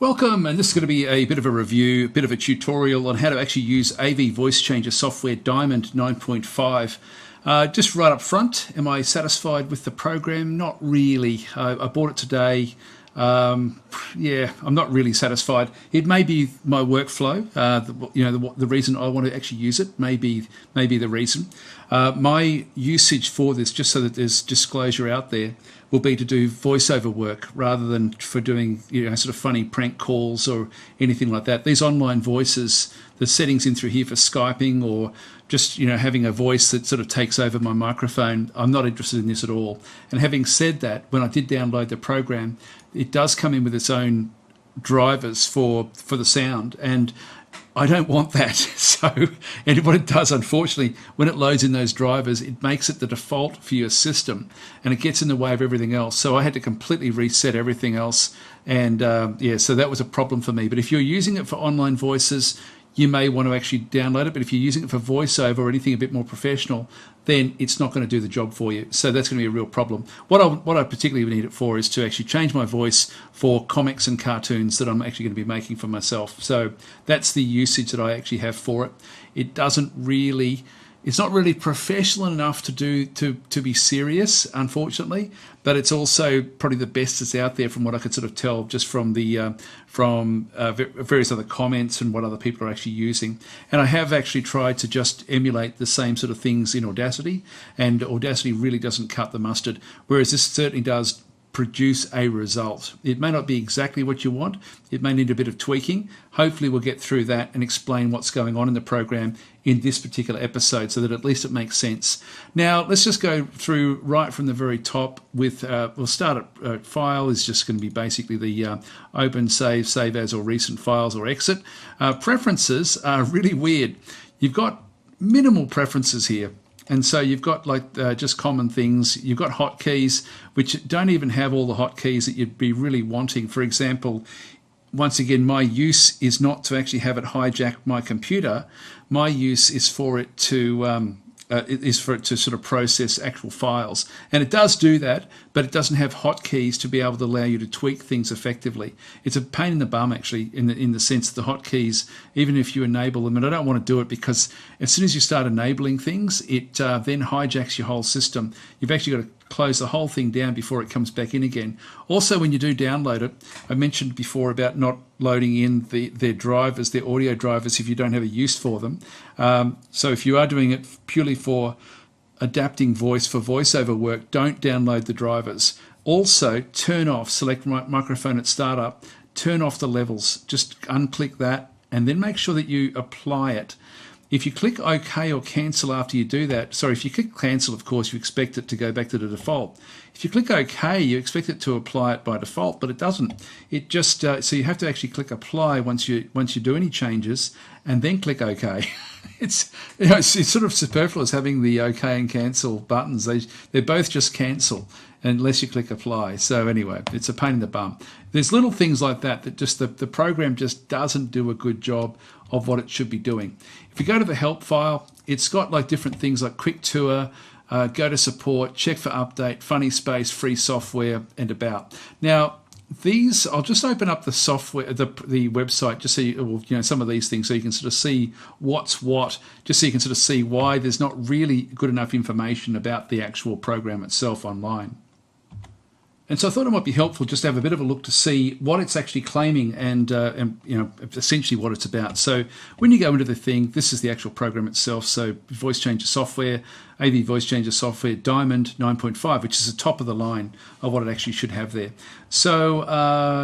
Welcome, and this is going to be a bit of a review, a bit of a tutorial on how to actually use AV Voice Changer software Diamond 9.5. Just right up front, am I satisfied with the program? Not really. I bought it today. Yeah, I'm not really satisfied. It may be my workflow. The reason I want to actually use it may be the reason. My usage for this, just so that there's disclosure out there, will be to do voiceover work rather than for doing sort of funny prank calls or anything like that. These online voices, the settings in through here for Skyping or just having a voice that sort of takes over my microphone, I'm not interested in this at all. And having said that, when I did download the program, it does come in with its own drivers for the sound, and I don't want that. So, and what it does, unfortunately, when it loads in those drivers, it makes it the default for your system, and it gets in the way of everything else. So I had to completely reset everything else, and so that was a problem for me. But if you're using it for online voices, you may want to actually download it. But if you're using it for voiceover or anything a bit more professional, then it's not going to do the job for you. So that's going to be a real problem. What I particularly need it for is to actually change my voice for comics and cartoons that I'm actually going to be making for myself. So that's the usage that I actually have for it. It's not really professional enough to be serious, unfortunately, but it's also probably the best that's out there from what I could sort of tell just from the various other comments and what other people are actually using. And I have actually tried to just emulate the same sort of things in Audacity, and Audacity really doesn't cut the mustard, whereas this certainly does produce a result. It may not be exactly what you want. It may need a bit of tweaking. Hopefully we'll get through that and explain what's going on in the program in this particular episode so that at least it makes sense. Now let's just go through right from the very top with, we'll start at file is just going to be basically the open, save as or recent files or exit. Preferences are really weird. You've got minimal preferences here. And so you've got just common things. You've got hotkeys, which don't even have all the hotkeys that you'd be really wanting. For example, once again, my use is not to actually have it hijack my computer. My use is for it to sort of process actual files. And it does do that, but it doesn't have hotkeys to be able to allow you to tweak things effectively. It's a pain in the bum, actually, in the sense that the hotkeys, even if you enable them, and I don't want to do it because as soon as you start enabling things, it then hijacks your whole system. You've actually got to close the whole thing down before it comes back in again. Also, when you do download it, I mentioned before about not loading in their drivers, their audio drivers, if you don't have a use for them. So if you are doing it purely for adapting voice for voiceover work, don't download the drivers. Also, turn off, select microphone at startup, turn off the levels. Just unclick that and then make sure that you apply it. If you click OK or cancel after you do that, if you click cancel, of course, you expect it to go back to the default. If you click OK, you expect it to apply it by default, but it doesn't. It just so you have to actually click apply once you do any changes, and then click OK. It's sort of superfluous having the OK and cancel buttons. They're both just cancel unless you click apply. So anyway, it's a pain in the bum. There's little things like that just the program just doesn't do a good job of what it should be doing. If you go to the help file, it's got different things like quick tour, go to support, check for update, funny space, free software, and about. Now, these, I'll just open up the software, the website, just so you, some of these things so you can sort of see what's what, just so you can sort of see why there's not really good enough information about the actual program itself online. And so I thought it might be helpful just to have a bit of a look to see what it's actually claiming and essentially what it's about. So when you go into the thing, this is the actual program itself. So Voice Changer software, AV Voice Changer software, Diamond 9.5, which is the top of the line of what it actually should have there. So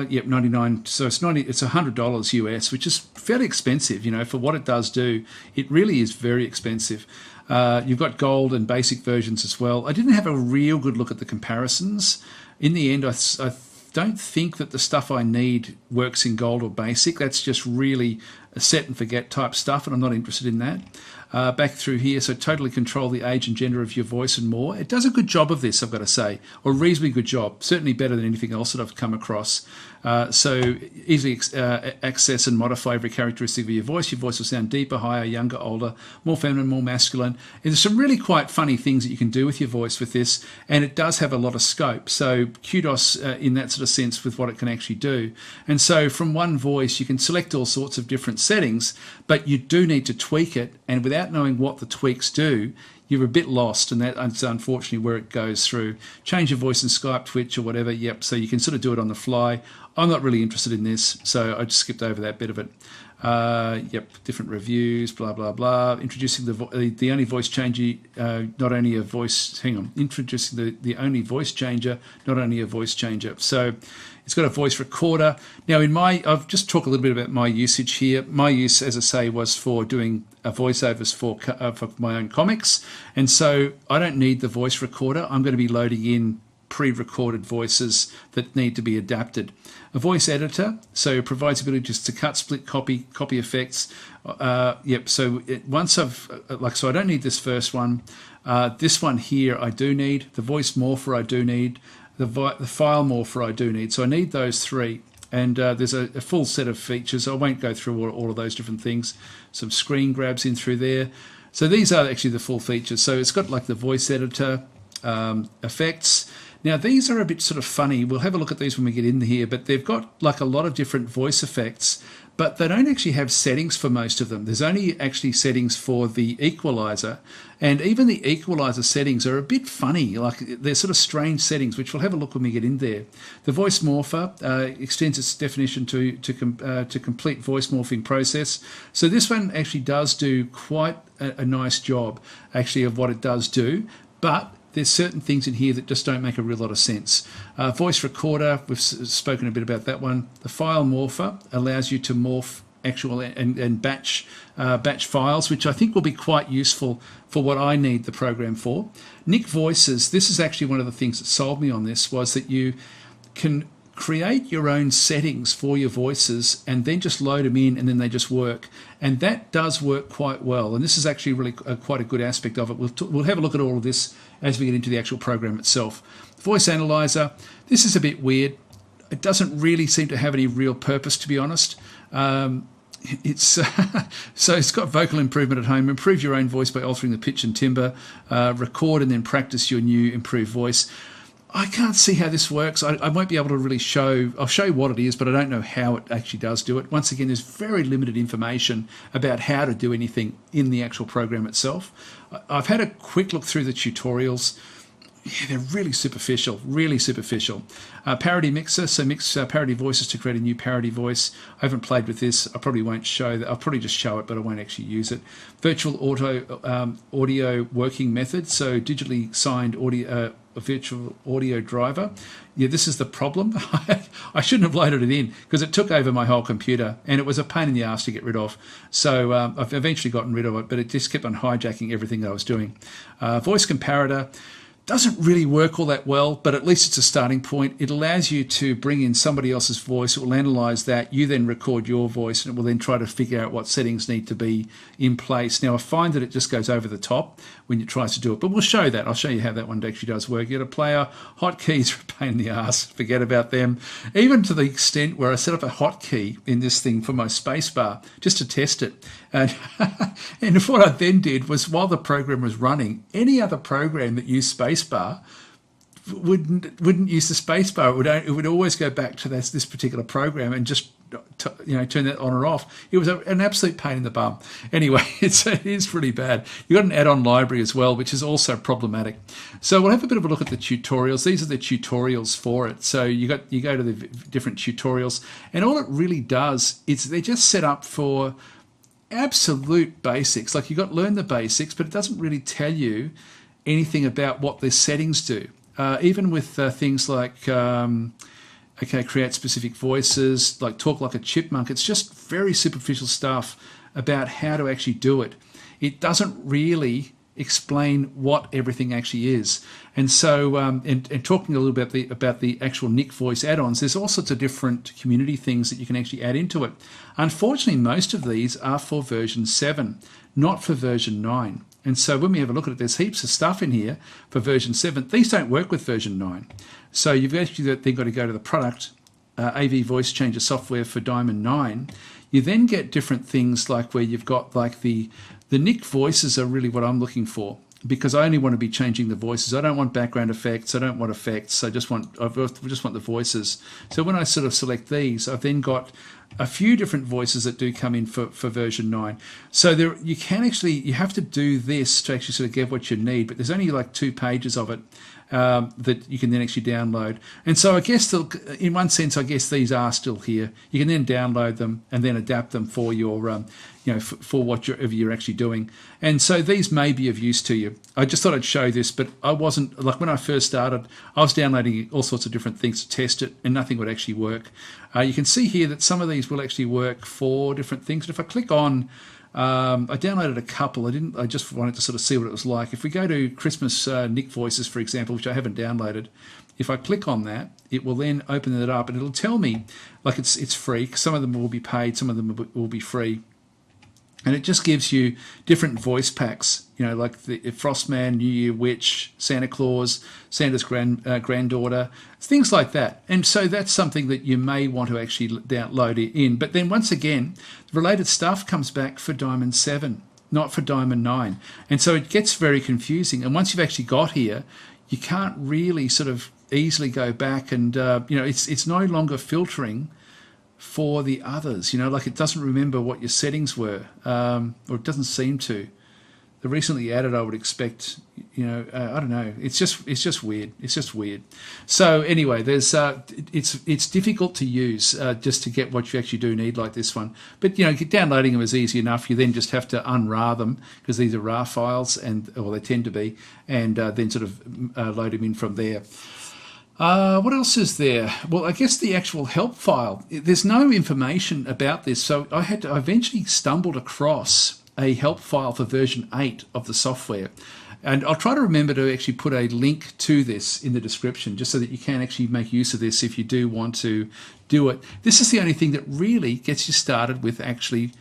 99. So it's $100 US, which is fairly expensive. For what it does do, it really is very expensive. You've got gold and basic versions as well. I didn't have a real good look at the comparisons. In the end, I don't think that the stuff I need works in gold or basic. That's just really a set and forget type stuff, and I'm not interested in that. Back through here, so totally control the age and gender of your voice and more. It does a good job of this, I've got to say, or a reasonably good job, certainly better than anything else that I've come across. So easily access and modify every characteristic of your voice. Your voice will sound deeper, higher, younger, older, more feminine, more masculine. And there's some really quite funny things that you can do with your voice with this, and it does have a lot of scope. So kudos in that sort of sense with what it can actually do. And so from one voice, you can select all sorts of different settings, but you do need to tweak it. And without knowing what the tweaks do, you're a bit lost, and that's unfortunately where it goes through. Change your voice in Skype, Twitch, or whatever. Yep, so you can sort of do it on the fly. I'm not really interested in this, so I just skipped over that bit of it. Yep, different reviews, blah, blah, blah. Introducing the only voice changer, not only a voice, hang on, introducing the only voice changer, not only a voice changer. So it's got a voice recorder. Now, I've just talked a little bit about my usage here. My use, as I say, was for doing voiceovers for my own comics. And so I don't need the voice recorder. I'm going to be loading in pre-recorded voices that need to be adapted. A voice editor, so it provides ability just to cut, split, copy effects. Yep. So so I don't need this first one. This one here I do need. The voice morpher I do need. The file morpher I do need. So I need those three. And there's a full set of features. I won't go through all of those different things. Some screen grabs in through there. So these are actually the full features. So it's got like the voice editor, effects. Now, these are a bit sort of funny. We'll have a look at these when we get in here, but they've got like a lot of different voice effects, but they don't actually have settings for most of them. There's only actually settings for the equalizer, and even the equalizer settings are a bit funny. Like they're sort of strange settings, which we'll have a look when we get in there. The voice morpher extends its definition to complete voice morphing process. So this one actually does do quite a nice job, actually, of what it does do, but there's certain things in here that just don't make a real lot of sense. Voice recorder, we've spoken a bit about that one. The file morpher allows you to morph actual and batch files, which I think will be quite useful for what I need the program for. Nick Voices, this is actually one of the things that sold me on this, was that you can create your own settings for your voices and then just load them in and then they just work. And that does work quite well. And this is actually really quite a good aspect of it. We'll have a look at all of this as we get into the actual program itself. Voice analyzer, this is a bit weird. It doesn't really seem to have any real purpose, to be honest. So it's got vocal improvement at home. Improve your own voice by altering the pitch and timbre. Record and then practice your new improved voice. I can't see how this works. I won't be able to really show. I'll show you what it is, but I don't know how it actually does do it. Once again, there's very limited information about how to do anything in the actual program itself. I've had a quick look through the tutorials. Yeah, they're really superficial, really superficial. Parody mixer, so mix parody voices to create a new parody voice. I haven't played with this. I probably won't show that. I'll probably just show it, but I won't actually use it. Virtual audio working method, so digitally signed audio. A virtual audio driver. Yeah, this is the problem. I shouldn't have loaded it in because it took over my whole computer and it was a pain in the ass to get rid of. So I've eventually gotten rid of it, but it just kept on hijacking everything that I was doing. Voice comparator doesn't really work all that well, but at least it's a starting point. It allows you to bring in somebody else's voice. It will analyze that. You then record your voice, and it will then try to figure out what settings need to be in place. Now, I find that it just goes over the top when it tries to do it, but we'll show that. I'll show you how that one actually does work. You got a player. Hotkeys are a pain in the ass. Forget about them. Even to the extent where I set up a hotkey in this thing for my spacebar just to test it. And what I then did was, while the program was running, any other program that used spacebar wouldn't use the spacebar. It would always go back to this particular program and just turn that on or off. It was an absolute pain in the bum. Anyway, it is pretty bad. You've got an add-on library as well, which is also problematic. So we'll have a bit of a look at the tutorials. These are the tutorials for it. So you go to the different tutorials, and all it really does is they're just set up for absolute basics. Like learn the basics, but it doesn't really tell you anything about what the settings do. Even with things like create specific voices, like talk like a chipmunk. It's just very superficial stuff about how to actually do it. It doesn't really explain what everything actually is. And so, and talking a little bit about the actual Nick Voice add-ons, there's all sorts of different community things that you can actually add into it. Unfortunately, most of these are for version 7, not for version 9. And so when we have a look at it, there's heaps of stuff in here for version 7. These don't work with version 9. So you've actually then got to go to the product, AV Voice Changer software for Diamond 9. You then get different things like where you've got like the Nick voices are really what I'm looking for, because I only want to be changing the voices. I don't want background effects. I don't want effects. I just want the voices. So when I sort of select these, I've then got a few different voices that do come in for version 9. So there, you have to do this to actually sort of get what you need, but there's only like 2 pages of it that you can then actually download. And so I guess in one sense, I guess these are still here. You can then download them and then adapt them for your, for whatever you're actually doing. And so these may be of use to you. I just thought I'd show this, but I wasn't, like when I first started, I was downloading all sorts of different things to test it and nothing would actually work. You can see here that some of these will actually work for different things. But if I click on, I downloaded a couple. I just wanted to sort of see what it was like. If we go to Christmas Nick Voices, for example, which I haven't downloaded, if I click on that, it will then open it up and it'll tell me, like it's free. Some of them will be paid, some of them will be free. And it just gives you different voice packs, like the Frostman, New Year Witch, Santa Claus, Santa's granddaughter, things like that. And so that's something that you may want to actually download it in. But then once again, related stuff comes back for Diamond 7, not for Diamond 9. And so it gets very confusing. And once you've actually got here, you can't really sort of easily go back and, it's no longer filtering for the others, like it doesn't remember what your settings were, or it doesn't seem to. The recently added, I would expect, I don't know. It's just weird. It's just weird. So anyway, there's it's difficult to use just to get what you actually do need, like this one. But downloading them is easy enough. You then just have to unrar them because these are RAR files, or they tend to be, and then sort of load them in from there. What else is there? Well, I guess the actual help file. There's no information about this, so I eventually stumbled across a help file for version 8 of the software. And I'll try to remember to actually put a link to this in the description, just so that you can actually make use of this if you do want to do it. This is the only thing that really gets you started with actually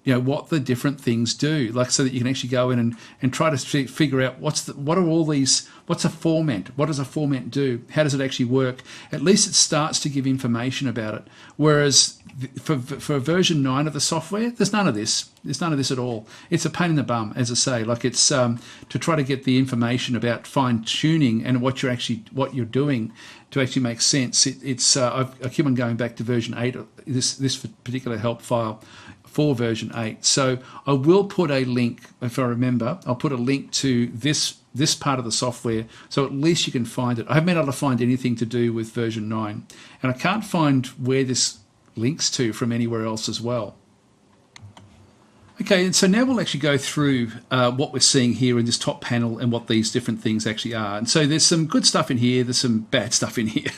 what the different things do, like so that you can actually go in and try to figure out what's a format, what does a format do, how does it actually work. At least it starts to give information about it. Whereas for version 9 of the software, there's none of this. There's none of this at all. It's a pain in the bum, as I say. Like it's to try to get the information about fine tuning and what you're doing to actually make sense. I keep on going back to version 8. This particular help file for version 8. So I will put a link, if I remember, I'll put a link to this part of the software, so at least you can find it. I haven't been able to find anything to do with version 9, and I can't find where this links to from anywhere else as well. Okay, and so now we'll actually go through what we're seeing here in this top panel and what these different things actually are. And so there's some good stuff in here, there's some bad stuff in here.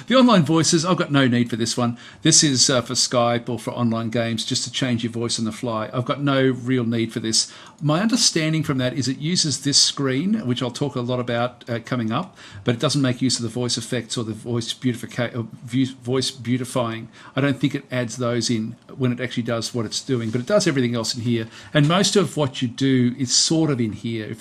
The online voices, I've got no need for this one. This is for Skype or for online games, just to change your voice on the fly. I've got no real need for this. My understanding from that is it uses this screen, which I'll talk a lot about coming up, but it doesn't make use of the voice effects or the voice beautifying. I don't think it adds those in when it actually does what it's doing, but it does everything else in here. And most of what you do is sort of in here.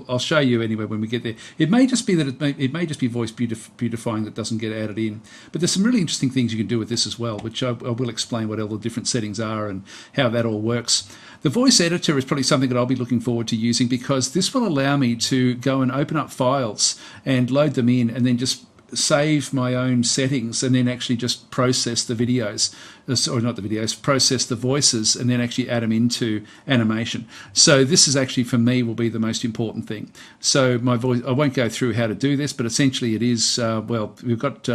I'll show you anyway when we get there. It may just be that it may just be voice beautifying that doesn't get added in. But there's some really interesting things you can do with this as well, which I will explain what all the different settings are and how that all works. The voice editor is probably something that I'll be looking forward to using, because this will allow me to go and open up files and load them in and then just save my own settings and then actually just process the videos, or not the videos, process the voices and then actually add them into animation. So this is actually, for me, will be the most important thing. So my voice, I won't go through how to do this, but essentially it is, we've got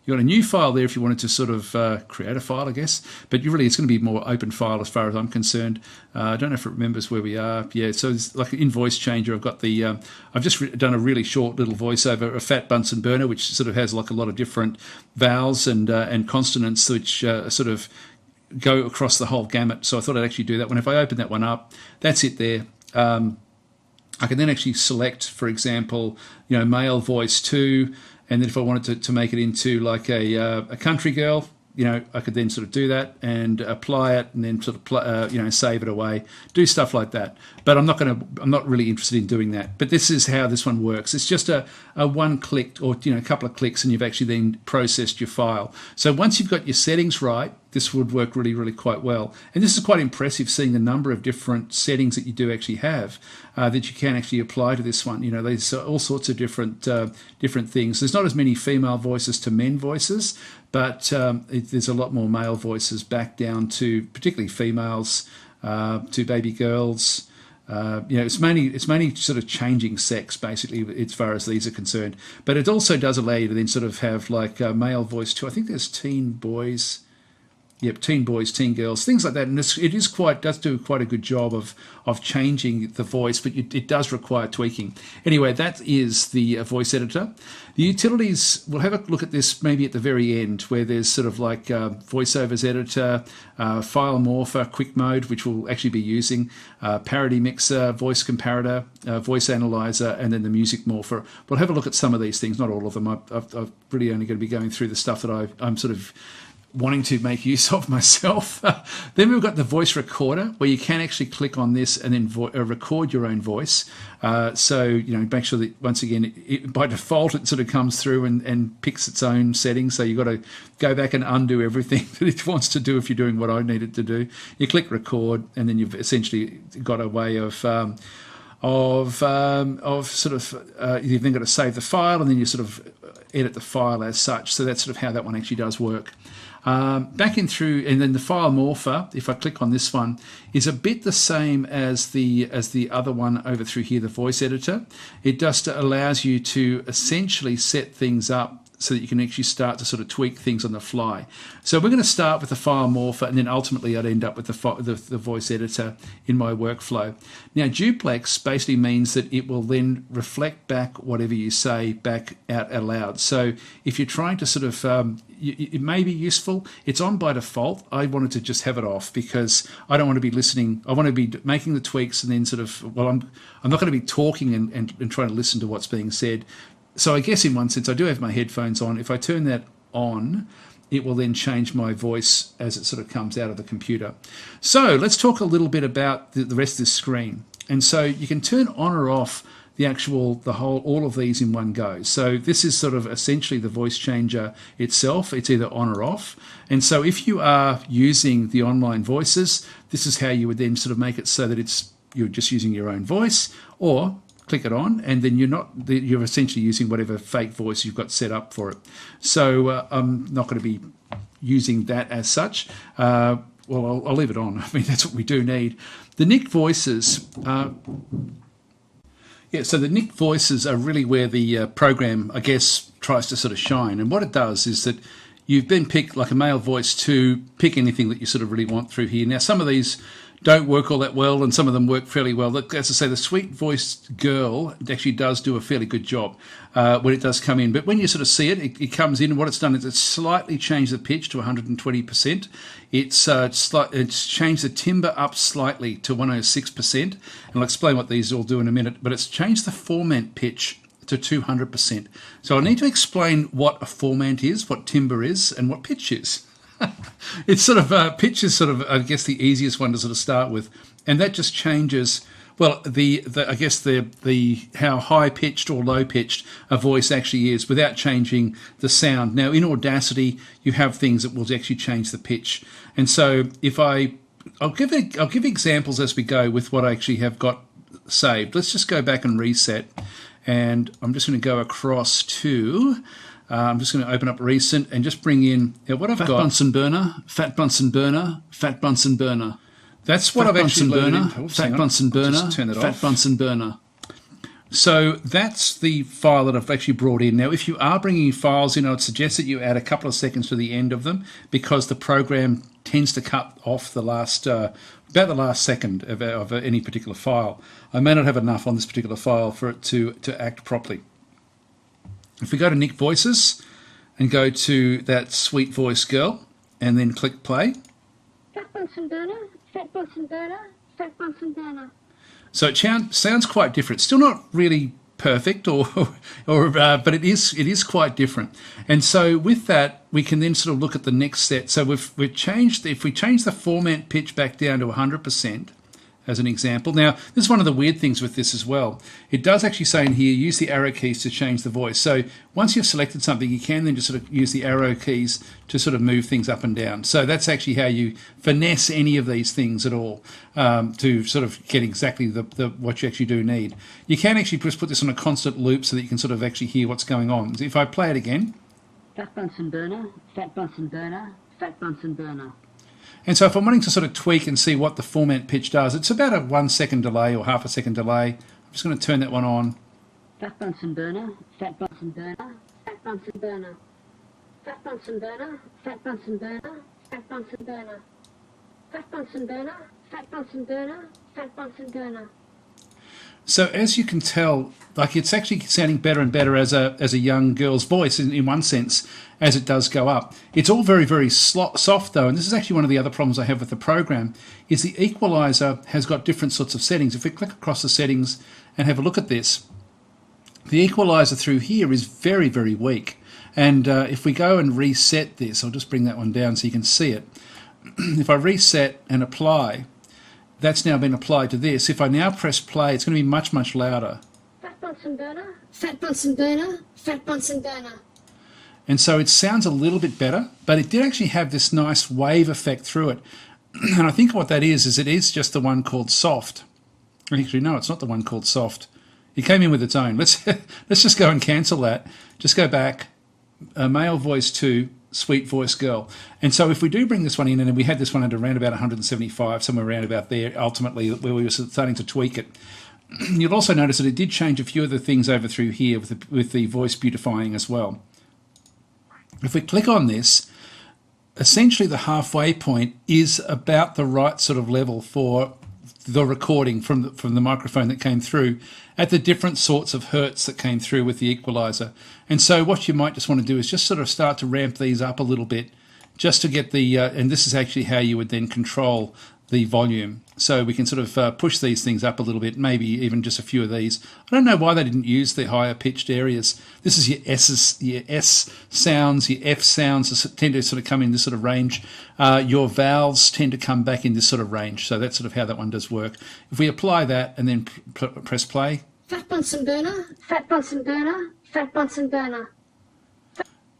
you've got a new file there if you wanted to sort of create a file, I guess. But really, it's going to be more open file as far as I'm concerned. I don't know if it remembers where we are. Yeah, so it's like an invoice changer. I've got the, I've just done a really short little voiceover, a fat Bunsen burner, which sort of has like a lot of different vowels and consonants, which sort of go across the whole gamut. So I thought I'd actually do that one. If I open that one up, that's it there. I can then actually select, for example, male voice 2, and then if I wanted to make it into like a country girl, I could then sort of do that and apply it, and then sort of save it away, do stuff like that. But I'm not really interested in doing that. But this is how this one works. It's just a one click or a couple of clicks, and you've actually then processed your file. So once you've got your settings right, this would work really, really quite well. And this is quite impressive, seeing the number of different settings that you do actually have that you can actually apply to this one. There's all sorts of different things. There's not as many female voices to men voices, but there's a lot more male voices back down to particularly females, to baby girls. It's mainly sort of changing sex, basically, as far as these are concerned. But it also does allow you to then sort of have like male voice too. I think there's teen boys. Yep, teen boys, teen girls, things like that. And does do quite a good job of changing the voice, but it does require tweaking. Anyway, that is the voice editor. The utilities, we'll have a look at this maybe at the very end, where there's sort of like voiceovers editor, file morpher, quick mode, which we'll actually be using, parody mixer, voice comparator, voice analyzer, and then the music morpher. We'll have a look at some of these things, not all of them. I've really only going to be going through the stuff that I'm sort of wanting to make use of myself. Then we've got the voice recorder, where you can actually click on this and then record your own voice. So make sure that, once again, by default it sort of comes through and picks its own settings. So you've got to go back and undo everything that it wants to do if you're doing what I need it to do. You click record, and then you've essentially got a way of you've then got to save the file, and then you sort of edit the file as such. So that's sort of how that one actually does work. Back in through, and then the file morpher, if I click on this one, is a bit the same as the other one over through here, the voice editor. It just allows you to essentially set things up so that you can actually start to sort of tweak things on the fly. So we're going to start with the file morpher, and then ultimately I'd end up with the voice editor in my workflow. Now, duplex basically means that it will then reflect back whatever you say back out loud. So if you're trying to sort of, it may be useful. It's on by default. I wanted to just have it off because I don't want to be listening. I want to be making the tweaks and then sort of, I'm not going to be talking and trying to listen to what's being said. So I guess in one sense I do have my headphones on. If I turn that on, it will then change my voice as it sort of comes out of the computer. So let's talk a little bit about the rest of this screen. And so you can turn on or off all of these in one go. So this is sort of essentially the voice changer itself. It's either on or off. And so if you are using the online voices, this is how you would then sort of make it so that you're just using your own voice, or click it on, and then you're essentially using whatever fake voice you've got set up for it. So I'm not going to be using that as such. I'll leave it on. I mean, that's what we do need. The nicked voices. So the nicked voices are really where the program, I guess, tries to sort of shine. And what it does is that you've been picked like a male voice to pick anything that you sort of really want through here. Now, some of these don't work all that well, and some of them work fairly well. As I say, the sweet voiced girl actually does do a fairly good job when it does come in. But when you sort of see it comes in, and what it's done is it's slightly changed the pitch to 120%. It's changed the timbre up slightly to 106%. And I'll explain what these all do in a minute. But it's changed the formant pitch to 200%. So I need to explain what a formant is, what timbre is, and what pitch is. It's sort of pitch is sort of, I guess, the easiest one to sort of start with, and that just changes. Well, I guess the how high pitched or low pitched a voice actually is without changing the sound. Now, in Audacity, you have things that will actually change the pitch, and so I'll give examples as we go with what I actually have got saved. Let's just go back and reset, and I'm just going to go across to. I'm just going to open up recent and just bring in what I've got. Bunsen burner, fat Bunsen burner, fat Bunsen burner. That's what I've actually loaded. Fat Bunsen burner, fat Bunsen burner. So that's the file that I've actually brought in. Now, if you are bringing files in, I would suggest that you add a couple of seconds to the end of them, because the program tends to cut off the last about the last second of any particular file. I may not have enough on this particular file for it to act properly. If we go to Nick Voices and go to that sweet voice girl and then click play. Fat Bunsen burner, fat Bunsen burner, fat Bunsen burner. So it sounds quite different. Still not really perfect, but it is quite different. And so with that, we can then sort of look at the next set. So we've changed. If we change the format pitch back down to 100%. As an example. Now, this is one of the weird things with this as well. It does actually say in here, use the arrow keys to change the voice. So once you've selected something, you can then just sort of use the arrow keys to sort of move things up and down. So that's actually how you finesse any of these things at all to sort of get exactly what you actually do need. You can actually just put this on a constant loop so that you can sort of actually hear what's going on. If I play it again. Fat Bunsen burner, fat Bunsen burner, fat Bunsen burner. And so if I'm wanting to sort of tweak and see what the format pitch does, it's about a 1 second delay or half a second delay. I'm just going to turn that one on. Fat Bunsen burner, fat Bunsen burner, fat Bunsen burner, fat Bunsen burner, fat Bunsen burner, fat Bunsen burner, fat Bunsen burner, fat Bunsen burner, fat Bunsen burner. So as you can tell, like it's actually sounding better and better as a young girl's voice in one sense as it does go up. It's all very, very soft though, and this is actually one of the other problems I have with the program, is the equalizer has got different sorts of settings. If we click across the settings and have a look at this, the equalizer through here is very, very weak. And if we go and reset this, I'll just bring that one down so you can see it. If I reset and apply, that's now been applied to this. If I now press play, it's going to be much, much louder. Fat Bunsen burner, fat Bunsen burner, fat Bunsen burner. And so it sounds a little bit better, but it did actually have this nice wave effect through it. And I think what that is it is just the one called soft. Actually, no, it's not the one called soft. It came in with its own. Let's just go and cancel that. Just go back. Male voice 2. Sweet voice girl. And so if we do bring this one in, and we had this one at around about 175, somewhere around about there, ultimately, where we were starting to tweak it, you'll also notice that it did change a few of the things over through here with the voice beautifying as well. If we click on this, essentially the halfway point is about the right sort of level for the recording from the microphone that came through at the different sorts of hertz that came through with the equalizer. And so what you might just want to do is just sort of start to ramp these up a little bit just to get the, and this is actually how you would then control the volume. So we can sort of push these things up a little bit, maybe even just a few of these. I don't know why they didn't use the higher pitched areas. This is your S sounds, your F sounds tend to sort of come in this sort of range. Your vowels tend to come back in this sort of range. So that's sort of how that one does work. If we apply that and then press play. Fat Bunsen burner, fat Bunsen burner, fat Bunsen burner.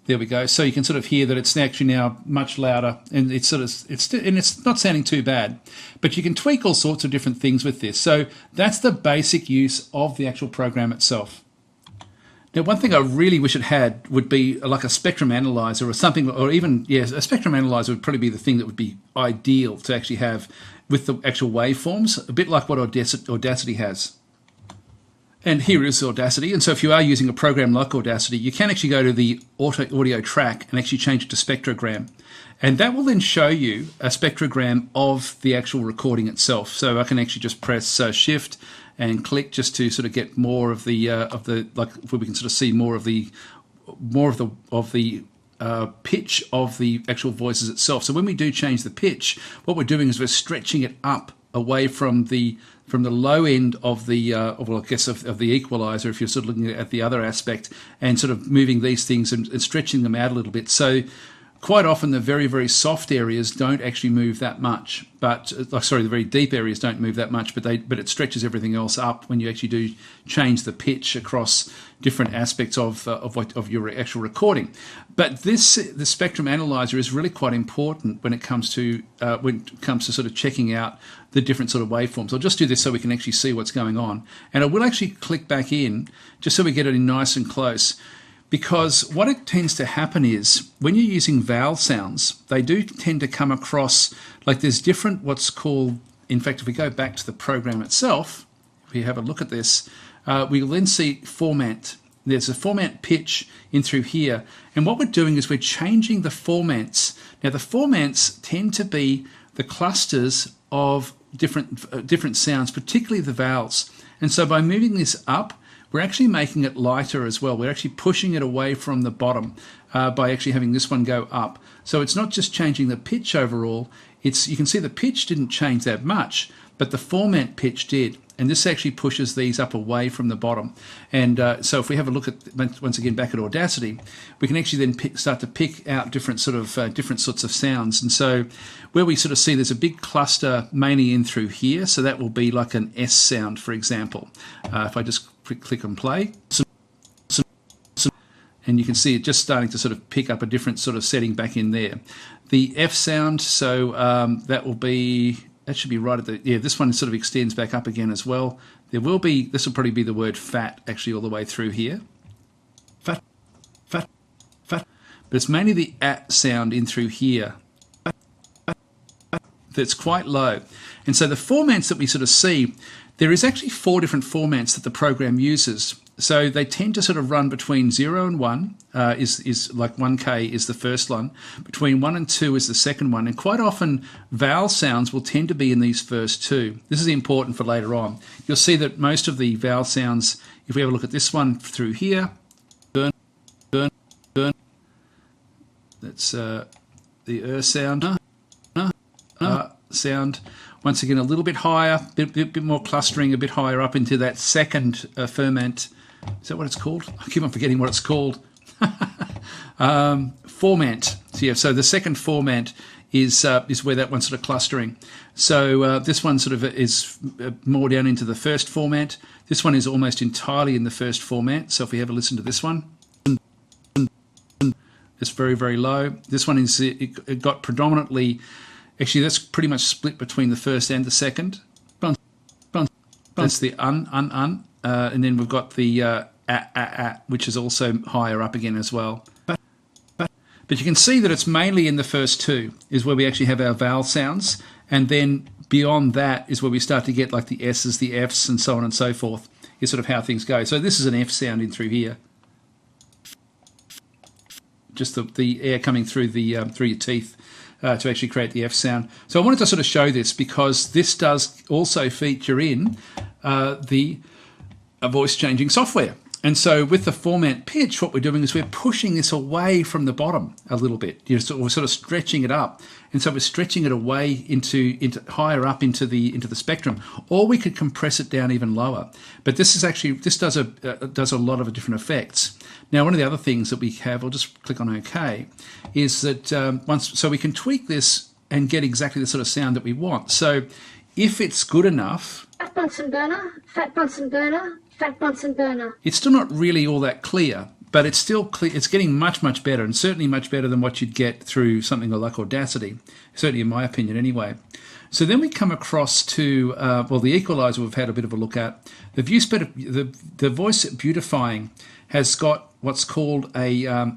There we go. So you can sort of hear that it's actually now much louder, and it's not sounding too bad. But you can tweak all sorts of different things with this. So that's the basic use of the actual program itself. Now, one thing I really wish it had would be like a spectrum analyzer or something, or even, yes, a spectrum analyzer would probably be the thing that would be ideal to actually have with the actual waveforms, a bit like what Audacity has. And here is Audacity. And so if you are using a program like Audacity, you can actually go to the audio track and actually change it to spectrogram. And that will then show you a spectrogram of the actual recording itself. So I can actually just press Shift and click just to sort of get more of the like where we can sort of see more of the pitch of the actual voices itself. So when we do change the pitch, what we're doing is we're stretching it up away from the low end of the of the equalizer, if you're sort of looking at the other aspect, and sort of moving these things and stretching them out a little bit. So quite often the very, very soft areas don't actually move that much, but the very deep areas don't move that much, but it stretches everything else up when you actually do change the pitch across different aspects of your actual recording. But the spectrum analyzer is really quite important when it comes to sort of checking out the different sort of waveforms. I'll just do this so we can actually see what's going on, and I will actually click back in just so we get it in nice and close. Because what it tends to happen is when you're using vowel sounds, they do tend to come across like there's different what's called, in fact, if we go back to the program itself, if we have a look at this, we'll then see format. There's a format pitch in through here. And what we're doing is we're changing the formats. Now, the formats tend to be the clusters of different sounds, particularly the vowels. And so by moving this up, we're actually making it lighter as well. We're actually pushing it away from the bottom by actually having this one go up. So it's not just changing the pitch overall. You can see the pitch didn't change that much, but the format pitch did. and this actually pushes these up away from the bottom. And so if we have a look at, once again, back at Audacity, we can actually then start to pick out different sorts of sounds. And so where we sort of see there's a big cluster mainly in through here, so that will be like an S sound, for example. If I just click on play, and you can see it just starting to sort of pick up a different sort of setting back in there. The F sound, so that should be right at the, this one sort of extends back up again as well. This will probably be the word fat actually all the way through here. Fat, fat, fat. But it's mainly the at sound in through here that's quite low. And so the formats that we sort of see, there is actually 4 different formats that the program uses. So they tend to sort of run between 0 and 1, is like 1K is the first one. Between 1 and 2 is the second one. And quite often, vowel sounds will tend to be in these first 2. This is important for later on. You'll see that most of the vowel sounds, if we have a look at this one through here, burn, burn, burn. That's the sound. Sound. Once again, a little bit higher, bit more clustering, a bit higher up into that second ferment. Is that what it's called? I keep on forgetting what it's called. Format. So the second format is where that one's sort of clustering. So this one sort of is more down into the first format. This one is almost entirely in the first format. So if we have a listen to this one, it's very, very low. This one is it got predominantly. Actually, that's pretty much split between the first and the second. That's the and then we've got the which is also higher up again as well. But you can see that it's mainly in the first 2 is where we actually have our vowel sounds, and then beyond that is where we start to get like the S's, the F's, and so on and so forth. Is sort of how things go. So this is an F sound in through here. Just the air coming through through your teeth. To actually create the F sound. So I wanted to sort of show this because this does also feature in the voice changing software. And so with the format pitch, what we're doing is we're pushing this away from the bottom a little bit. So we're sort of stretching it up. And so we're stretching it away into higher up into the spectrum. Or we could compress it down even lower. But this does a lot of different effects. Now, one of the other things that we have, I'll just click on OK, is that so we can tweak this and get exactly the sort of sound that we want. So if it's good enough, Fat Bunsen burner, fat Bunsen burner, fat Bunsen burner. It's still not really all that clear, but it's still clear. It's getting much, much better, and certainly much better than what you'd get through something like Audacity, certainly in my opinion anyway. So then we come across to, the equalizer we've had a bit of a look at. The voice beautifying has got what's called a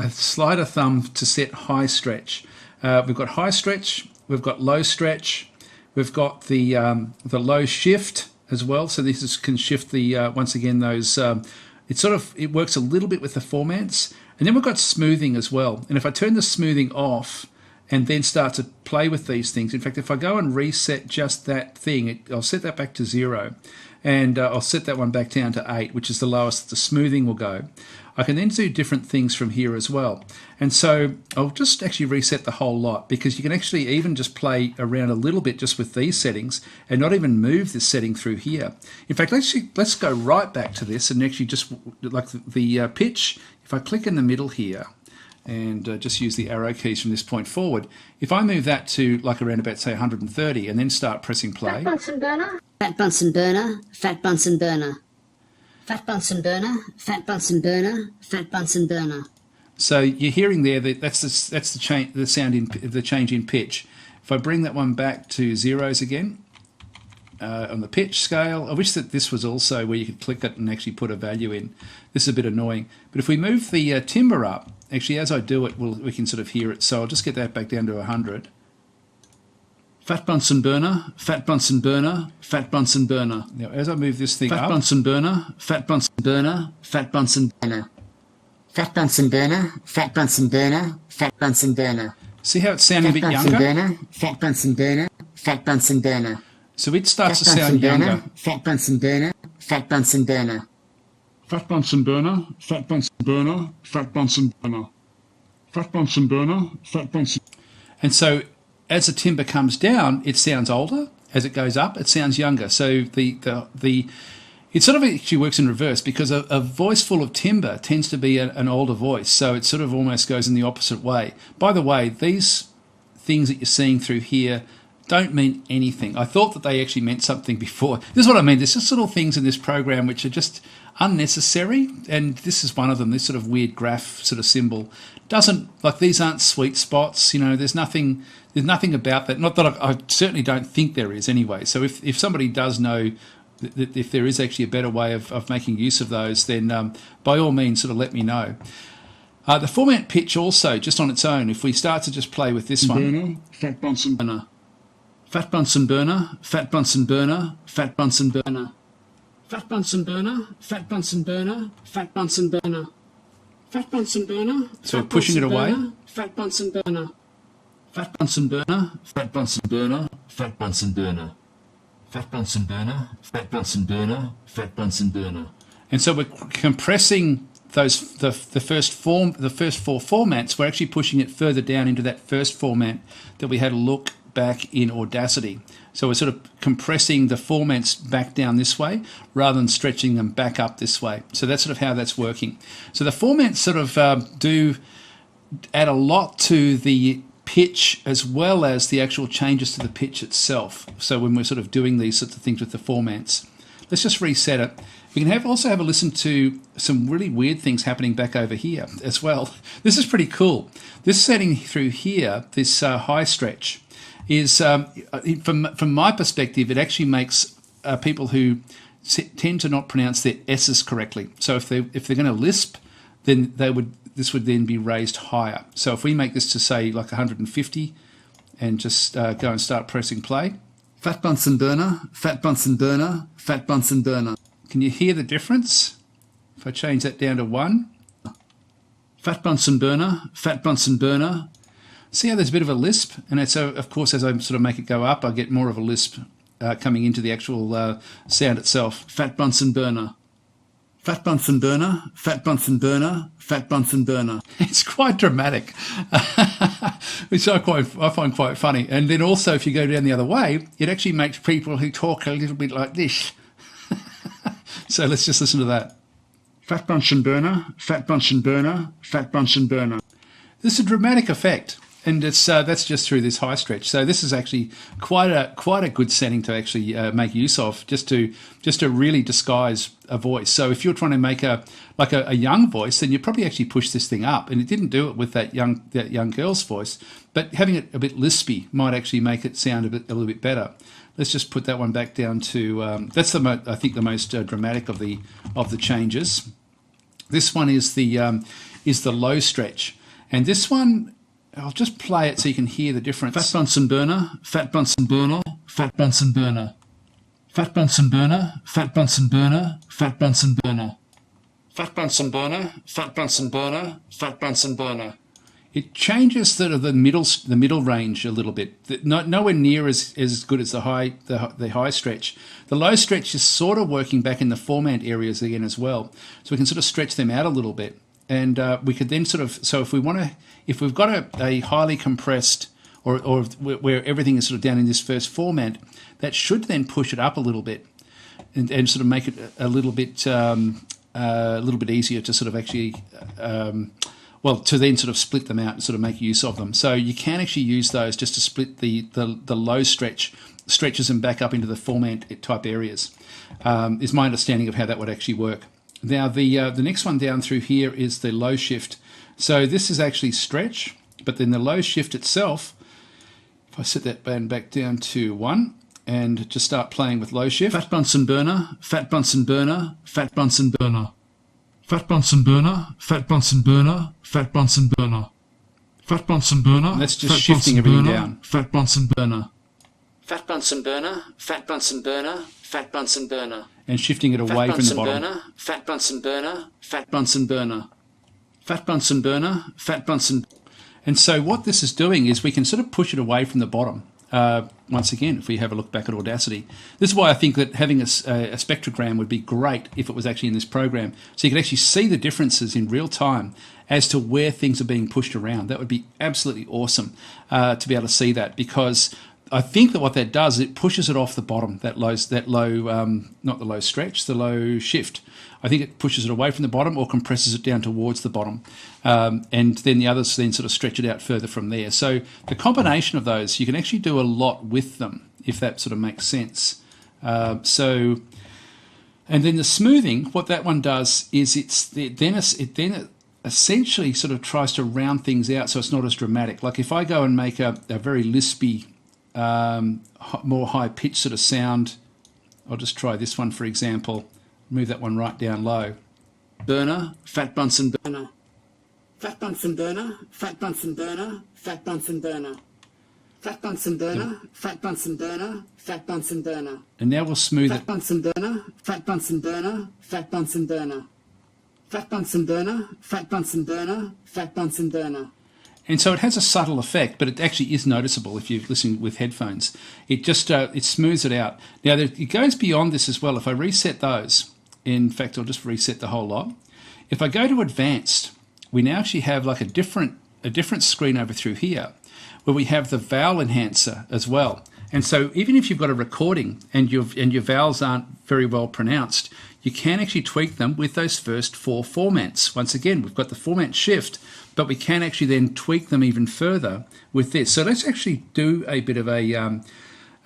slider thumb to set high stretch. We've got high stretch, we've got low stretch, we've got the low shift as well. So this can shift the once again those. It works a little bit with the formats, and then we've got smoothing as well. And if I turn the smoothing off and then start to play with these things, in fact, if I go and reset just that thing, I'll set that back to 0. And I'll set that one back down to 8, which is the lowest that the smoothing will go. I can then do different things from here as well. And so I'll just actually reset the whole lot, because you can actually even just play around a little bit just with these settings and not even move this setting through here. In fact, let's go right back to this and actually just like the pitch. If I click in the middle here and just use the arrow keys from this point forward, if I move that to like around about say 130 and then start pressing play. Fat Bunsen burner, fat Bunsen burner, fat Bunsen burner. Fat Bunsen burner, fat Bunsen burner, fat Bunsen burner. So you're hearing there that that's the sound in the change in pitch. If I bring that one back to zeros again on the pitch scale, I wish that this was also where you could click it and actually put a value in. This is a bit annoying. But if we move the timbre up, actually as I do it, we can sort of hear it. So I'll just get that back down to 100. Fat Bunsen burner, fat Bunsen burner, fat Bunsen burner. Now, as I move this thing up, Bunsen burner, fat Bunsen burner, fat Bunsen burner. Fat Bunsen burner, fat Bunsen burner, fat Bunsen burner. See how it's sounding a bit younger? Fat Bunsen burner, fat Bunsen burner, fat Bunsen burner. So it starts to sound younger. Fat Bunsen burner, fat Bunsen burner. Fat Bunsen burner, fat Bunsen burner, fat Bunsen burner. Fat Bunsen burner, fat Bunsen. And so as the timbre comes down, it sounds older. as it goes up, it sounds younger. So it sort of actually works in reverse, because a voice full of timbre tends to be an older voice. So it sort of almost goes in the opposite way. By the way, these things that you're seeing through here don't mean anything. I thought that they actually meant something before. This is what I mean. There's just little things in this program which are just unnecessary, and this is one of them. This sort of weird graph sort of symbol doesn't, like, these aren't sweet spots. You know, there's nothing about that. Not that I certainly don't think there is anyway. So if somebody does know that if there is actually a better way of making use of those, then by all means sort of let me know. The format pitch also, just on its own, if we start to just play with this one. Fat Bunsen burner. Fat Bunsen burner, fat Bunsen burner, fat Bunsen burner. Fat Bunsen burner, fat Bunsen burner, fat Bunsen burner. Fat Bunsen burner. So we're pushing it away. Fat Bunsen burner. Fat Bunsen burner, fat Bunsen burner, fat Bunsen burner. Fat Bunsen burner, fat Bunsen burner, fat Bunsen burner. And so we're compressing those the first four formats. We're actually pushing it further down into that first format that we had a look back in Audacity. So we're sort of compressing the formats back down this way rather than stretching them back up this way. So that's sort of how that's working. So the formats sort of do add a lot to the pitch as well as the actual changes to the pitch itself. So when we're sort of doing these sorts of things with the formats, let's just reset it. We can also have a listen to some really weird things happening back over here as well. This is pretty cool. This setting through here, this high stretch, is from my perspective, it actually makes people who tend to not pronounce their S's correctly. So if they're going to lisp, then this would then be raised higher. So if we make this to say like 150 and just go and start pressing play. Fat Bunsen burner, fat Bunsen burner, fat Bunsen burner. Can you hear the difference? If I change that down to 1. Fat Bunsen burner, fat Bunsen burner. See how there's a bit of a lisp? And so, of course, as I sort of make it go up, I get more of a lisp coming into the actual sound itself. Fat Bunsen burner. Fat Bunsen burner, fat Bunsen burner, fat Bunsen burner. It's quite dramatic, which I find quite funny. And then also, if you go down the other way, it actually makes people who talk a little bit like this. So let's just listen to that. Fat Bunsen burner, fat Bunsen burner, fat Bunsen burner. This is a dramatic effect. And that's just through this high stretch. So this is actually quite a good setting to actually make use of, just to really disguise a voice. So if you're trying to make a young voice, then you probably actually push this thing up. And it didn't do it with that young girl's voice, but having it a bit lispy might actually make it sound a little bit better. Let's just put that one back down to that's I think the most dramatic of the changes. This one is the low stretch, and this one, I'll just play it so you can hear the difference. Fat Bunsen burner, fat Bunsen burner, fat Bunsen burner. Fat Bunsen burner, fat Bunsen burner, fat Bunsen burner. Fat Bunsen burner, fat Bunsen burner, fat Bunsen burner. It changes the middle range a little bit. Nowhere near as good as the high stretch. The low stretch is sort of working back in the format areas again as well. So we can sort of stretch them out a little bit. And we could then sort of, so if we've got a highly compressed or where everything is sort of down in this first format, that should then push it up a little bit and sort of make it a little bit easier to sort of actually, to then sort of split them out and sort of make use of them. So you can actually use those just to split the low stretches them back up into the format type areas, is my understanding of how that would actually work. Now, the next one down through here is the low shift. So this is actually stretch, but then the low shift itself, if I set that band back down to 1 and just start playing with low shift. Fat Bunsen burner, fat Bunsen burner, fat Bunsen burner. Fat Bunsen burner, fat Bunsen burner, fat Bunsen burner. Fat Bunsen burner. And that's just shifting everything down. Fat Bunsen burner. Fat Bunsen burner, fat Bunsen burner, fat Bunsen burner. And shifting it away from the bottom. Fat Bunsen burner, fat Bunsen burner, fat Bunsen burner, fat Bunsen. And so what this is doing is we can sort of push it away from the bottom. Once again, if we have a look back at Audacity. This is why I think that having a spectrogram would be great if it was actually in this program. So you can actually see the differences in real time as to where things are being pushed around. That would be absolutely awesome to be able to see that, because I think that what that does is it pushes it off the bottom, that low, not the low stretch, the low shift. I think it pushes it away from the bottom or compresses it down towards the bottom. And then the others then sort of stretch it out further from there. So the combination of those, you can actually do a lot with them, if that sort of makes sense. And then the smoothing, what that one does is it then essentially sort of tries to round things out so it's not as dramatic. Like if I go and make a very lispy, more high-pitched sort of sound, I'll just try this one, for example. Move that one right down low. Burner, fat Bunsen burner. Fat Bunsen burner, fat Bunsen burner, fat Bunsen burner. Fat Bunsen burner, fat Bunsen burner, fat Bunsen burner. And now we'll smooth it. Fat Bunsen burner, fat Bunsen burner, fat Bunsen burner. Fat Bunsen burner, fat Bunsen burner, fat Bunsen burner. And so it has a subtle effect, but it actually is noticeable if you're listening with headphones. It just it smooths it out. Now, it goes beyond this as well. If I reset those, in fact, I'll just reset the whole lot. If I go to advanced, we now actually have like a different screen over through here where we have the Vowel Enhancer as well. And so even if you've got a recording and your vowels aren't very well pronounced, you can actually tweak them with those first 4 formats. Once again, we've got the format shift, but we can actually then tweak them even further with this. So let's actually do a bit of a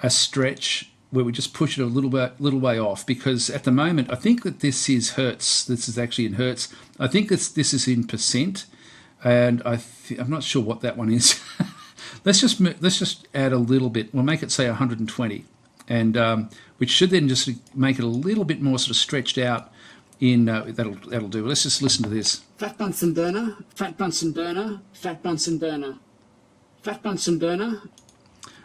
stretch where we just push it a little way off, because at the moment I think that this is hertz. This is actually in hertz. I think this is in percent, and I'm not sure what that one is. Let's just add a little bit. We'll make it say 120, and which should then just make it a little bit more sort of stretched out. That'll do. Let's just listen to this. Fat Bunsen burner, fat Bunsen burner, fat Bunsen burner, fat Bunsen burner.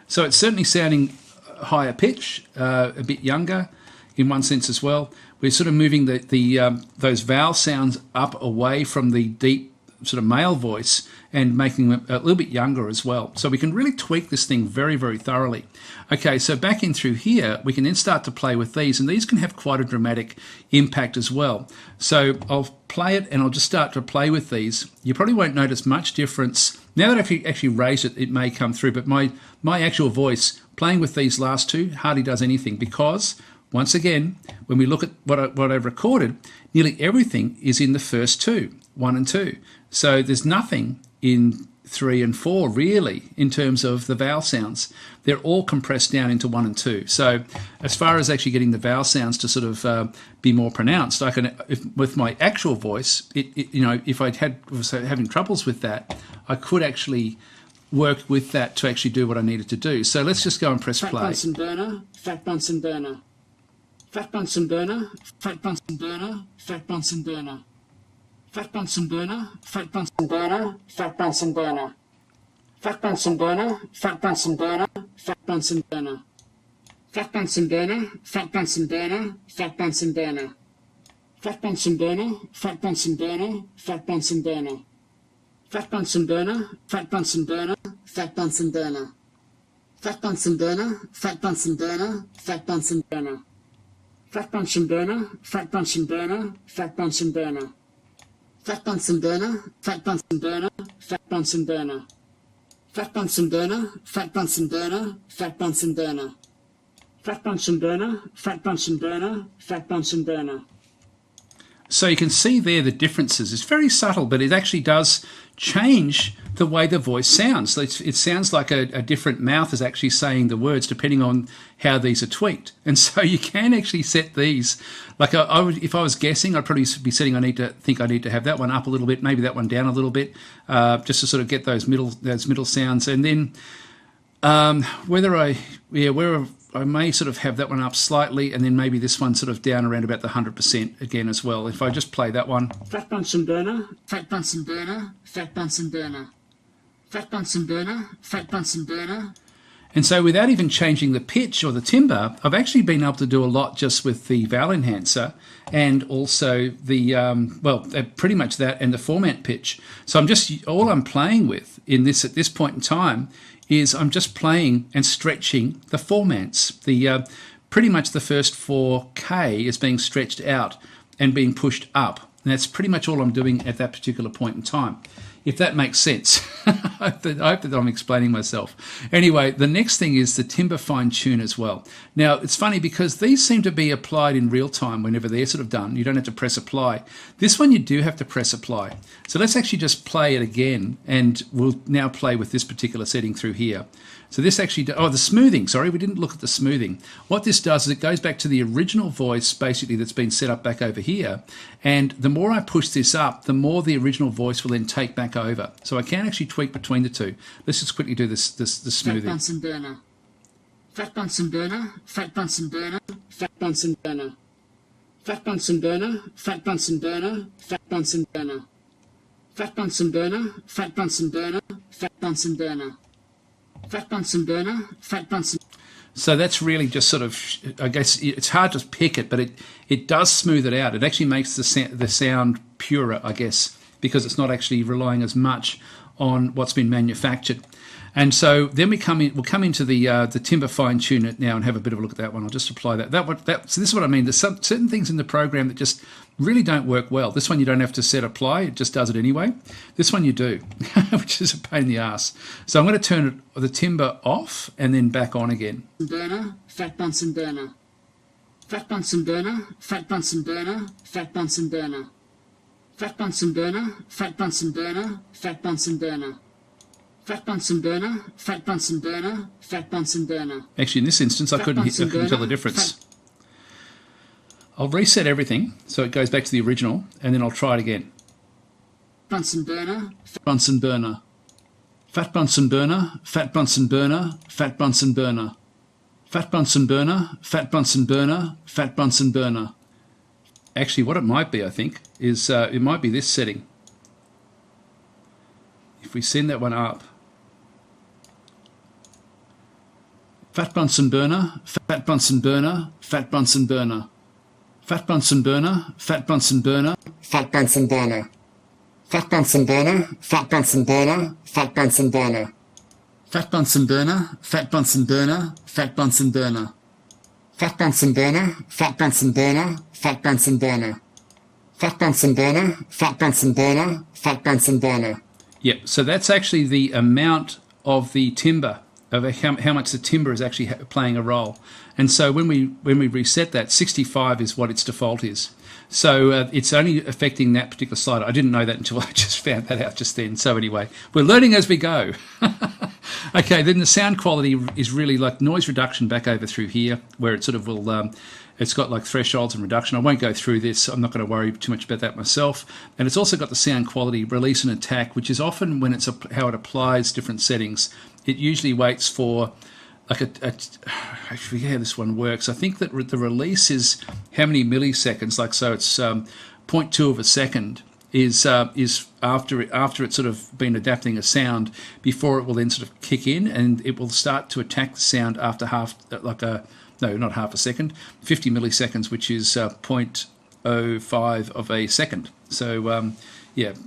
So it's certainly sounding higher pitch, a bit younger in one sense as well. We're sort of moving those vowel sounds up away from the deep sort of male voice and making them a little bit younger as well. So we can really tweak this thing very, very thoroughly. Okay, so back in through here, we can then start to play with these, and these can have quite a dramatic impact as well. So I'll play it, and I'll just start to play with these. You probably won't notice much difference. Now that I've actually raised it, it may come through, but my actual voice, playing with these last two, hardly does anything, because once again, when we look at what I've recorded, nearly everything is in the first two, 1 and 2. So there's nothing in 3 and 4 really in terms of the vowel sounds. They're all compressed down into 1 and 2. So as far as actually getting the vowel sounds to sort of be more pronounced, I can, with my actual voice, if was having troubles with that, I could actually work with that to actually do what I needed to do. So let's just go and press play. Fat Bunsen burner, fat Bunsen burner. Fat Bunsen burner, fat Bunsen burner, fat Bunsen burner. Fat Bunsen burner, fat Bunsen burner, fat Bunsen burner. Fat Bunsen burner, fat Bunsen burner, fat Bunsen burner. Fat Bunsen burner, fat Bunsen burner, fat Bunsen burner. Fat Bunsen burner, fat Bunsen burner, fat Bunsen burner. Fat Bunsen burner, fat Bunsen burner, fat Bunsen burner. Fat Bunsen burner, fat Bunsen burner, fat Bunsen burner. Fat Bunsen burner, fat Bunsen burner, fat Bunsen burner. Fat Bunsen burner, fat Bunsen burner, fat Bunsen burner. Fat Bunsen burner, fat Bunsen burner, fat Bunsen burner. Fat Bunsen burner, fat Bunsen burner, fat Bunsen burner. So you can see there the differences. It's very subtle, but it actually does change the way the voice sounds. It sounds like a different mouth is actually saying the words depending on how these are tweaked. And so you can actually set these. Like if I was guessing, I'd probably be setting I need to have that one up a little bit, maybe that one down a little bit, just to sort of get those middle sounds. And then where I may sort of have that one up slightly, and then maybe this one sort of down around about the 100% again as well. If I just play that one. Fat Bunsen burner, fat Bunsen burner, fat Bunsen burner. Fat Bunsen burner, fat Bunsen burner. And so without even changing the pitch or the timbre, I've actually been able to do a lot just with the Vowel Enhancer and also the, pretty much that and the format pitch. So all I'm playing with at this point in time is I'm just playing and stretching the formats. Pretty much the first 4K is being stretched out and being pushed up. And that's pretty much all I'm doing at that particular point in time. if that makes sense. I hope that I'm explaining myself. Anyway, the next thing is the timbre fine tune as well. Now, it's funny because these seem to be applied in real time whenever they're sort of done. You don't have to press apply. This one you do have to press apply. So let's actually just play it again, and we'll now play with this particular setting through here. So this actually, the smoothing, sorry, we didn't look at the smoothing. What this does is it goes back to the original voice, basically, that's been set up back over here. And the more I push this up, the more the original voice will then take back over. So I can actually tweak between the two. Let's just quickly do the smoothing. Fat Bunsen burner. Fat Bunsen burner. Fat Bunsen burner. Fat Bunsen burner. Fat Bunsen burner. Fat Bunsen burner. Fat Bunsen burner. Fat Bunsen burner. Fat Bunsen burner. Fat Bunsen burner. Fat Bunsen burner, Fat Bunsen. So that's really just sort of, I guess it's hard to pick it, but it does smooth it out. It actually makes the sound purer, I guess, because it's not actually relying as much on what's been manufactured. And so then we'll come into the timbre fine tune it now and have a bit of a look at that one. I'll just apply that. So this is what I mean. There's certain things in the program that just really don't work well. This one you don't have to set apply. It just does it anyway. This one you do, which is a pain in the ass. So I'm going to turn the timbre off and then back on again. Burner, Fat Bunsen burner. Fat Bunsen burner, Fat Bunsen burner, Fat Bunsen burner. Fat Bunsen burner, Fat Bunsen burner, Fat Bunsen burner. Fat Bunsen burner, Fat Bunsen burner, Fat Bunsen burner. Actually, in this instance, I couldn't tell the difference. I'll reset everything so it goes back to the original, and then I'll try it again. Bunsen burner, Bunsen burner. Fat Bunsen burner, Fat Bunsen burner, Fat Bunsen burner. Fat Bunsen burner, Fat Bunsen burner, Fat Bunsen burner. Actually, what it might be, I think, is it might be this setting. If we send that one up. Fat Bunsen burner, Fat Bunsen burner, Fat Bunsen burner. Fat Bunsen burner, Fat Bunsen burner. Fat Bunsen burner. Fat Bunsen burner, Fat Bunsen burner, Fat Bunsen burner. Fat Bunsen burner, Fat Bunsen burner, Fat Bunsen burner. Fat Bunsen burner, Fat Bunsen burner, Fat Bunsen burner. Fat Bunsen burner, Fat Bunsen burner, Fat Bunsen burner. Yep, so that's actually the amount of the timbre, of how much the timbre is actually playing a role. And so when we reset that, 65 is what its default is. So it's only affecting that particular slider. I didn't know that until I just found that out just then. So anyway, we're learning as we go. Okay, then the sound quality is really like noise reduction back over through here, where it sort of will, it's got like thresholds and reduction. I won't go through this. I'm not going to worry too much about that myself. And it's also got the sound quality release and attack, which is often when it's how it applies different settings. It usually waits for like I forget how this one works. I think that the release is how many milliseconds. Like so, it's 0.2 of a second is after it's sort of been adapting a sound before it will then sort of kick in, and it will start to attack the sound after not half a second, 50 milliseconds, which is 0.05 of a second. So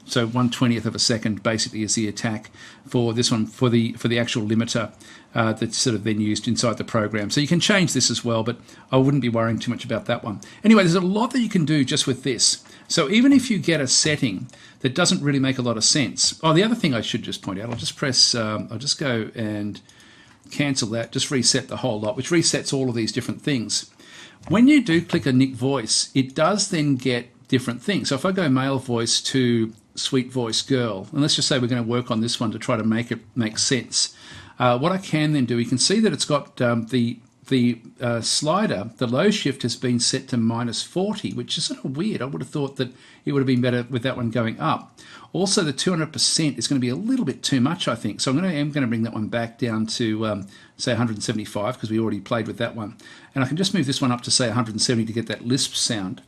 so 1/20th of a second basically is the attack for this one, for the actual limiter that's sort of then used inside the program. So you can change this as well, but I wouldn't be worrying too much about that one. Anyway, there's a lot that you can do just with this. So even if you get a setting that doesn't really make a lot of sense. Oh, the other thing I should just point out, I'll just press, I'll just go and cancel that, just reset the whole lot, which resets all of these different things. When you do click a Nick voice, it does then get different things. So if I go male voice to sweet voice girl, and let's just say we're going to work on this one to try to make it make sense. What I can then do, you can see that it's got the slider, the low shift has been set to -40, which is sort of weird. I would have thought that it would have been better with that one going up. Also, the 200% is going to be a little bit too much, I think. So I'm going to bring that one back down to, say, 175, because we already played with that one. And I can just move this one up to, say, 170 to get that lisp sound.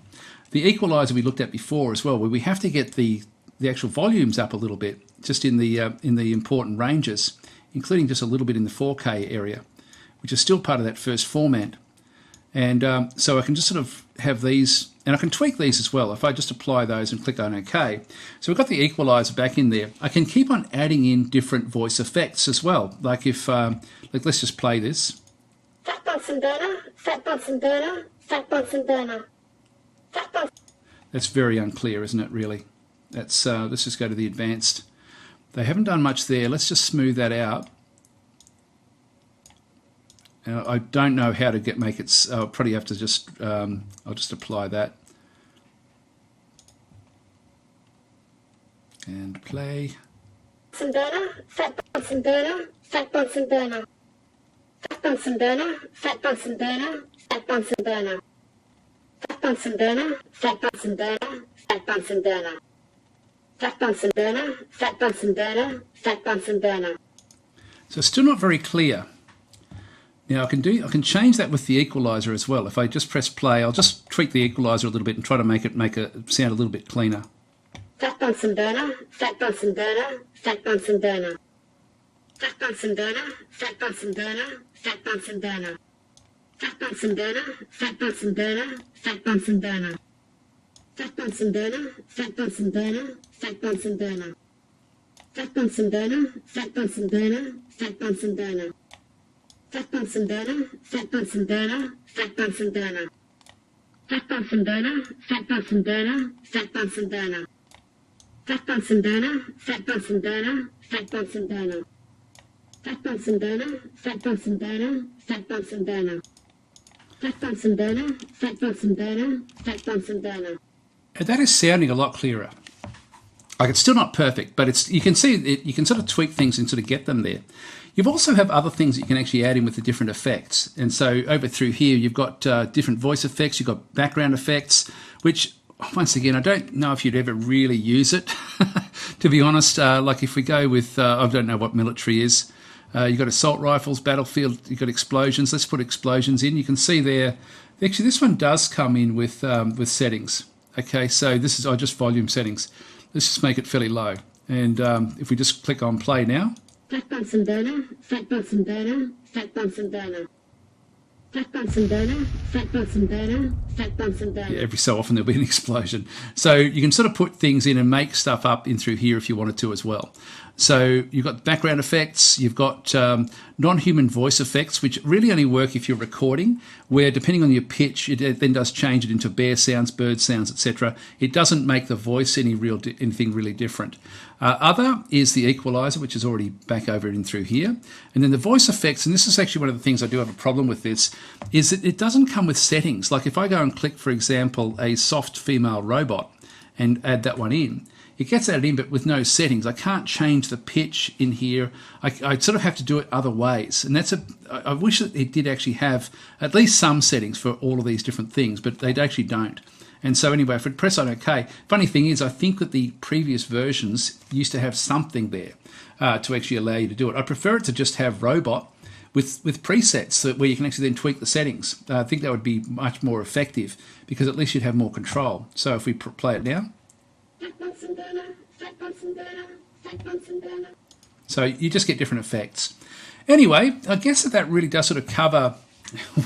The equalizer we looked at before as well, where we have to get the actual volumes up a little bit, just in the important ranges, including just a little bit in the 4K area, which is still part of that first format. And so I can just sort of have these, and I can tweak these as well if I just apply those and click on OK. So we've got the equalizer back in there. I can keep on adding in different voice effects as well. Like if, like let's just play this. Fat Bunsen burner, Fat Bunsen burner, Fat Bunsen burner. That's very unclear, isn't it, really? That's let's just go to the advanced. They haven't done much there. Let's just smooth that out. I don't know how to make it. I'll probably have to just. I'll just apply that and play. Bunsen burner, fat Bunsen burner, fat Bunsen burner. Fat Bunsen burner, fat Bunsen burner, fat Bunsen burner. Fat Bunsen burner, fat Bunsen burner, fat Bunsen burner. Fat Bunsen burner, fat Bunsen burner, fat Bunsen burner. So it's still not very clear. Now I can change that with the equalizer as well. If I just press play, I'll just tweak the equalizer a little bit and try to make it sound a little bit cleaner. Fat Bunsen burner, fat Bunsen burner, fat Bunsen burner. Fat Bunsen burner, fat Bunsen burner, fat Bunsen burner. Fat Bunsen burner, fat Bunsen burner, fat Bunsen burner. Fat Bunsen burner, fat Bunsen burner, fat Bunsen burner. Fat Bunsen burner, fat Bunsen burner, fat Bunsen burner. Fat Bunsen burner, fat Bunsen burner, fat Bunsen burner. Fat Bunsen burner, fat Bunsen burner, fat Bunsen burner. Fat Bunsen burner, fat Bunsen burner, fat Bunsen burner. Fat Bunsen burner, fat Bunsen burner, fat Bunsen burner. Fat Bunsen burner, fat Bunsen burner, fat Bunsen burner. And that is sounding a lot clearer. Like it's still not perfect, but you can see it, you can sort of tweak things and sort of get them there. You also have other things that you can actually add in with the different effects. And so over through here, you've got different voice effects, you've got background effects, which once again, I don't know if you'd ever really use it, to be honest. Like if we go with, I don't know what military is. You've got assault rifles, battlefield, you've got explosions. Let's put explosions in. You can see there, actually this one does come in with settings. Okay, so this is just volume settings. Let's just make it fairly low. And if we just click on play now. Fat Bunsen burner, fat Bunsen burner, fat Bunsen burner. Fat Bunsen burner, fat Bunsen burner, fat Bunsen burner. Yeah, every so often there'll be an explosion. So you can sort of put things in and make stuff up in through here if you wanted to as well. So you've got background effects, you've got non-human voice effects, which really only work if you're recording, where depending on your pitch, it then does change it into bear sounds, bird sounds, etc. It doesn't make the voice anything really different. Other is the equalizer, which is already back over in through here. And then the voice effects, and this is actually one of the things I do have a problem with this, is that it doesn't come with settings. Like if I go and click, for example, a soft female robot and add that one in, it gets added in, but with no settings. I can't change the pitch in here. I sort of have to do it other ways. And I wish that it did actually have at least some settings for all of these different things, but they actually don't. And so anyway, if we press on OK, funny thing is I think that the previous versions used to have something there to actually allow you to do it. I prefer it to just have robot with presets where you can actually then tweak the settings. I think that would be much more effective because at least you'd have more control. So if we play it now. Fat Bunsen burner, fat Bunsen burner, fat Bunsen burner. So you just get different effects. Anyway, I guess that really does sort of cover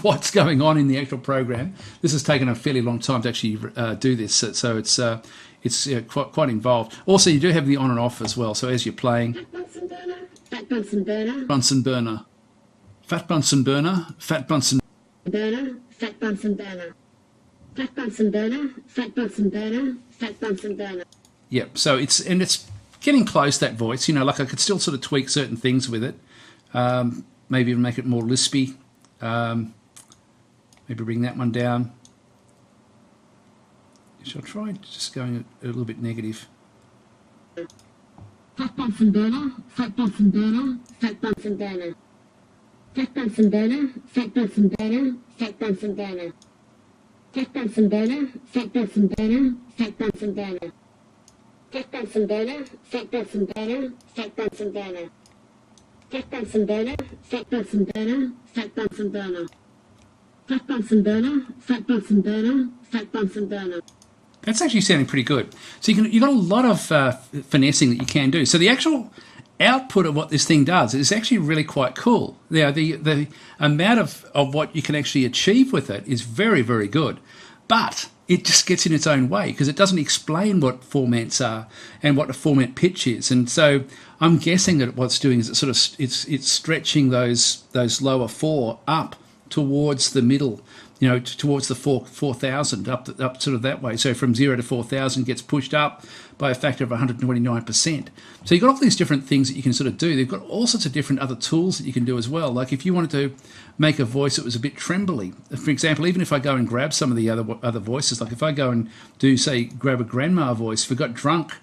what's going on in the actual program. This has taken a fairly long time to actually do this, so it's quite involved. Also, you do have the on and off as well. So as you're playing, Fat Bunsen burner, fat Bunsen burner, Bunsen burner, fat Bunsen burner, fat Bunsen burner, fat Bunsen burner, fat Bunsen burner, fat Bunsen burner, fat Bunsen burner. Yep. So it's getting close, that voice. Like I could still sort of tweak certain things with it. Maybe even make it more lispy. Maybe bring that one down. Shall I try just going a little bit negative? Fat Bunsen burner, fat Bunsen burner, fat Bunsen burner. Fat Bunsen burner, fat Bunsen burner, fat Bunsen burner. Fat Bunsen burner, fat Bunsen burner, fat Bunsen burner. Fat Bunsen burner, fat Bunsen burner, fat Bunsen burner. Fat Bunsen burner, fat Bunsen burner, fat Bunsen burner. Fat Bunsen burner, fat Bunsen burner, fat Bunsen burner. That's actually sounding pretty good. So you've got a lot of finessing that you can do. So the actual output of what this thing does is actually really quite cool. Now, the amount of what you can actually achieve with it is very, very good. But it just gets in its own way because it doesn't explain what formats are and what a format pitch is. And so I'm guessing that what it's doing is it's stretching those lower four up towards the middle towards the 4,000, up sort of that way. So from 0 to 4,000 gets pushed up by a factor of 129%. So you've got all these different things that you can sort of do. They've got all sorts of different other tools that you can do as well. Like if you wanted to make a voice that was a bit trembly, for example, even if I go and grab some of the other voices, like if I go and grab a grandma voice, we've got drunk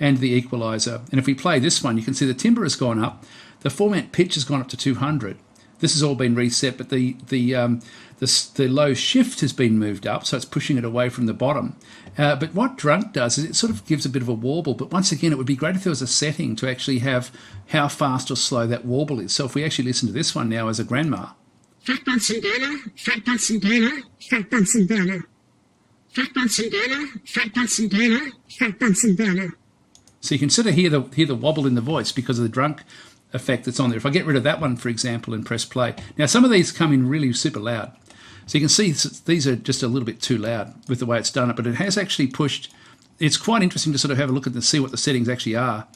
and the equalizer. And if we play this one, you can see the timbre has gone up, the format pitch has gone up to 200. This has all been reset, but the low shift has been moved up, so it's pushing it away from the bottom. But what drunk does is it sort of gives a bit of a warble. But once again, it would be great if there was a setting to actually have how fast or slow that warble is. So if we actually listen to this one now as a grandma. Fat Bunsen burner, fat Bunsen burner, fat Bunsen burner. Fat Bunsen burner, fat Bunsen burner, fat Bunsen burner. So you can sort of hear the wobble in the voice because of the drunk effect that's on there. If I get rid of that one, for example, and press play. Now, some of these come in really super loud. So you can see these are just a little bit too loud with the way it's done it, but it has actually pushed. It's quite interesting to sort of have a look at and see what the settings actually are,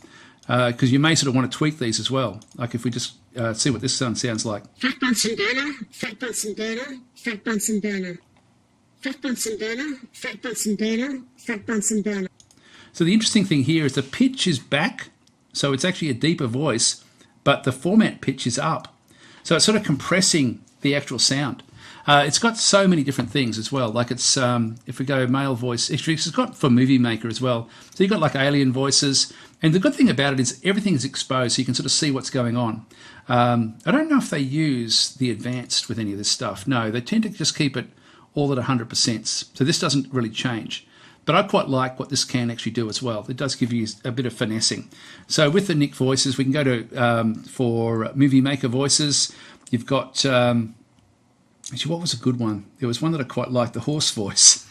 because you may sort of want to tweak these as well. Like if we just see what this sounds like. Fat Bunsen burner, fat Bunsen burner, fat Bunsen burner. Fat Bunsen burner, fat Bunsen burner, fat Bunsen burner. So the interesting thing here is the pitch is back, so it's actually a deeper voice, but the format pitch is up. So it's sort of compressing the actual sound. It's got so many different things as well. Like it's, if we go male voice, it's got for Movie Maker as well. So you've got like alien voices. And the good thing about it is everything is exposed, so you can sort of see what's going on. I don't know if they use the advanced with any of this stuff. No, they tend to just keep it all at 100%. So this doesn't really change. But I quite like what this can actually do as well. It does give you a bit of finessing. So with the Nick voices, we can go to, for Movie Maker voices, you've got, actually, what was a good one? There was one that I quite liked, the horse voice.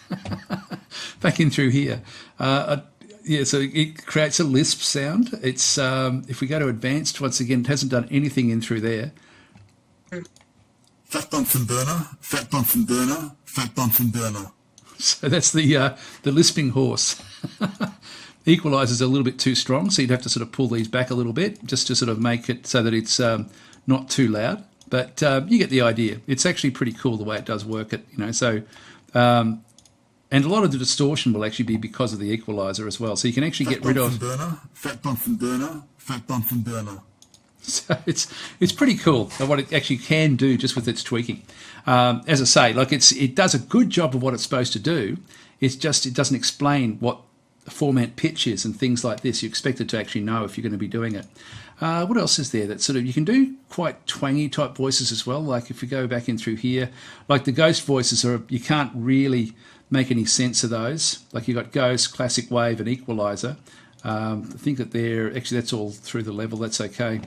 Back in through here. Yeah, so it creates a lisp sound. It's if we go to advanced, once again, it hasn't done anything in through there. Fat Bunsen burner, fat Bunsen burner, fat Bunsen burner. So that's the lisping horse. Equalizer's a little bit too strong, so you'd have to sort of pull these back a little bit just to sort of make it so that it's not too loud. But you get the idea. It's actually pretty cool the way it does work. So and a lot of the distortion will actually be because of the equalizer as well. So you can actually get rid of burner, fat Bunsen burner, fat Bunsen burner. So it's pretty cool what it actually can do just with its tweaking. As I say, like it does a good job of what it's supposed to do. It's just it doesn't explain what the format pitch is and things like this. You expect it to actually know if you're going to be doing it. What else is there that sort of you can do quite twangy type voices as well? Like if we go back in through here, like the ghost voices you can't really make any sense of those. Like you've got ghost, classic wave, and equalizer. I think that actually that's all through the level. That's okay.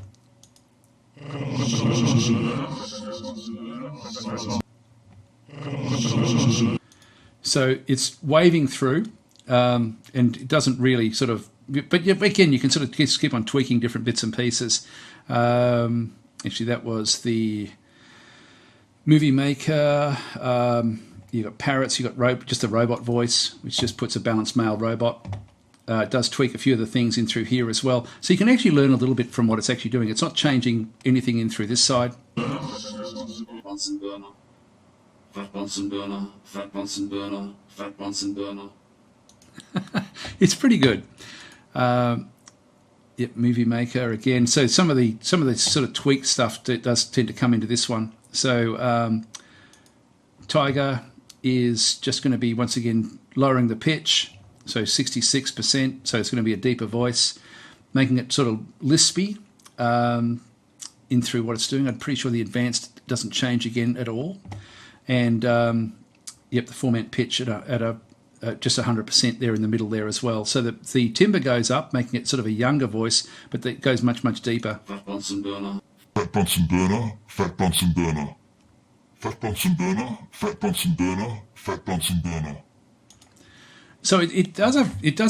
So it's waving through, and it doesn't really sort of. But again, you can sort of just keep on tweaking different bits and pieces. Actually, that was the Movie Maker. You've got parrots. You've got just a robot voice, which just puts a balanced male robot. It does tweak a few of the things in through here as well. So you can actually learn a little bit from what it's actually doing. It's not changing anything in through this side. Bunsen burner, fat Bunsen burner, fat Bunsen burner, fat Bunsen burner. It's pretty good. Yep, Movie Maker again. So some of the sort of tweak stuff does tend to come into this one. So Tiger is just going to be once again lowering the pitch. So 66%, so it's going to be a deeper voice, making it sort of lispy in through what it's doing. I'm pretty sure the advanced doesn't change again at all. And, yep, the format pitch at just 100% there in the middle there as well. So the timbre goes up, making it sort of a younger voice, but it goes much, much deeper. Fat Bunsen burner. Fat Bunsen burner, fat Bunsen burner. Fat Bunsen burner, fat Bunsen burner, fat Bunsen burner. So it does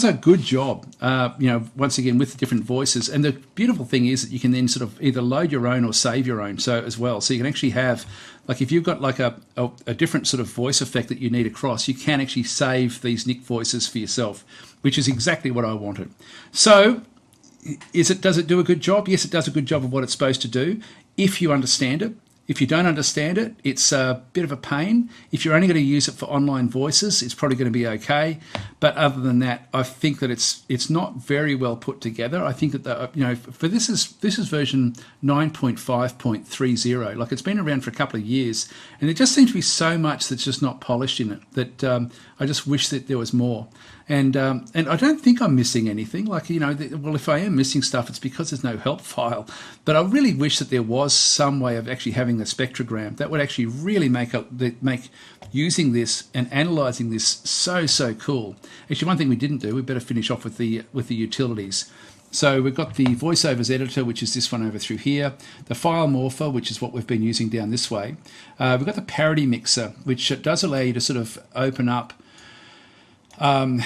a good job, once again with the different voices. And the beautiful thing is that you can then sort of either load your own or save your own as well. So you can actually have, like if you've got like a different sort of voice effect that you need across, you can actually save these Nick voices for yourself, which is exactly what I wanted. So does it do a good job? Yes, it does a good job of what it's supposed to do if you understand it. If you don't understand it, it's a bit of a pain. If you're only going to use it for online voices, it's probably going to be okay. But other than that, I think that it's not very well put together. I think that for this is version 9.5.30. Like, it's been around for a couple of years, and there just seems to be so much that's just not polished in it that I just wish that there was more. And I don't think I'm missing anything. Like, well, if I am missing stuff, it's because there's no help file. But I really wish that there was some way of actually having a spectrogram that would actually really make using this and analysing this so cool. Actually, one thing we didn't do, we better finish off with the utilities. So we've got the voiceovers editor, which is this one over through here, the file morpher, which is what we've been using down this way. We've got the parity mixer, which does allow you to sort of open up. I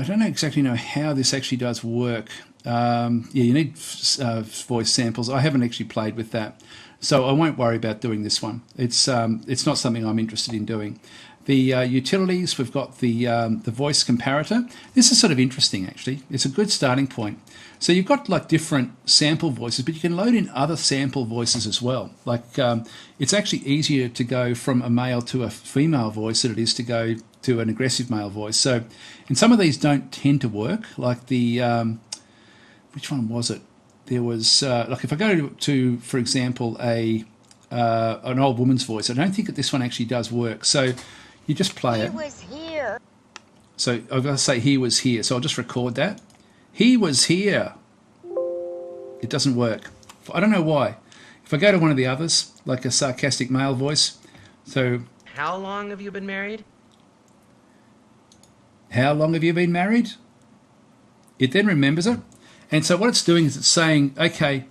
don't exactly know how this actually does work. You need voice samples. I haven't actually played with that, so I won't worry about doing this one. It's not something I'm interested in doing. The utilities, we've got the voice comparator. This is sort of interesting, actually. It's a good starting point. So you've got like different sample voices, but you can load in other sample voices as well. Like it's actually easier to go from a male to a female voice than it is to go to an aggressive male voice. So, and some of these don't tend to work. Like the which one was it? There was like if I go to for example, an old woman's voice, I don't think that this one actually does work. So you just play it. He was here. So I've got to say he was here. So I'll just record that. He was here. It doesn't work. I don't know why. If I go to one of the others, like a sarcastic male voice, so... How long have you been married? How long have you been married? It then remembers it. And so what it's doing is it's saying, okay,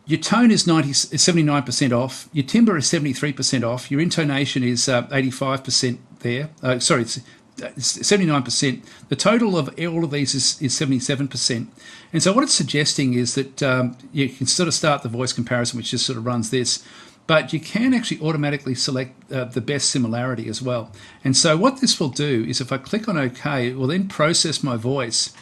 your tone is 79% off, your timbre is 73% off, your intonation is 85% there. Sorry, it's 79%. The total of all of these is 77%. And so what it's suggesting is that you can sort of start the voice comparison, which just sort of runs this, but you can actually automatically select the best similarity as well. And so what this will do is if I click on OK, it will then process my voice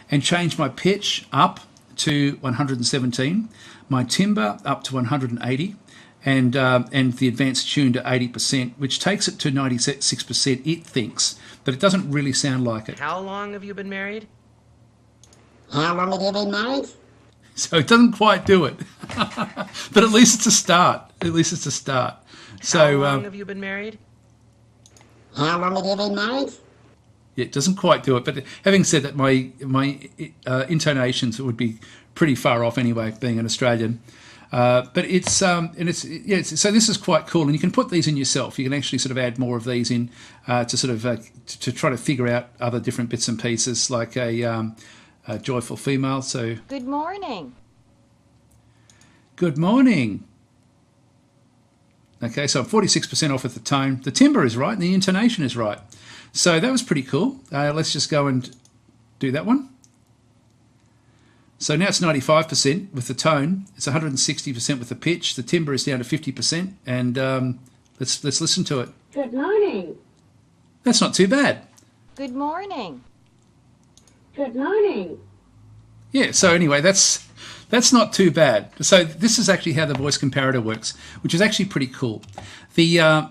and change my pitch up to 117, my timbre up to 180, and the advanced tune to 80%, which takes it to 96%, it thinks, but it doesn't really sound like it. How long have you been married? How long have you been married? So it doesn't quite do it. But at least it's a start. At least it's a start. So, How long have you been married? How long have you been married? It doesn't quite do it. But having said that, my intonations would be pretty far off anyway, being an Australian. But it's so this is quite cool, and you can put these in yourself. You can actually sort of add more of these in to sort of to try to figure out other different bits and pieces, like a joyful female. So Good morning. good morning. Okay, so I'm 46% off with the tone. The timbre is right, and the intonation is right. So that was pretty cool. Let's just go and do that one. So now it's 95% with the tone. It's 160% with the pitch. The timbre is down to 50%, and let's listen to it. Good morning. That's not too bad. Good morning. Good morning. Yeah. So anyway, that's not too bad. So this is actually how the voice comparator works, which is actually pretty cool. The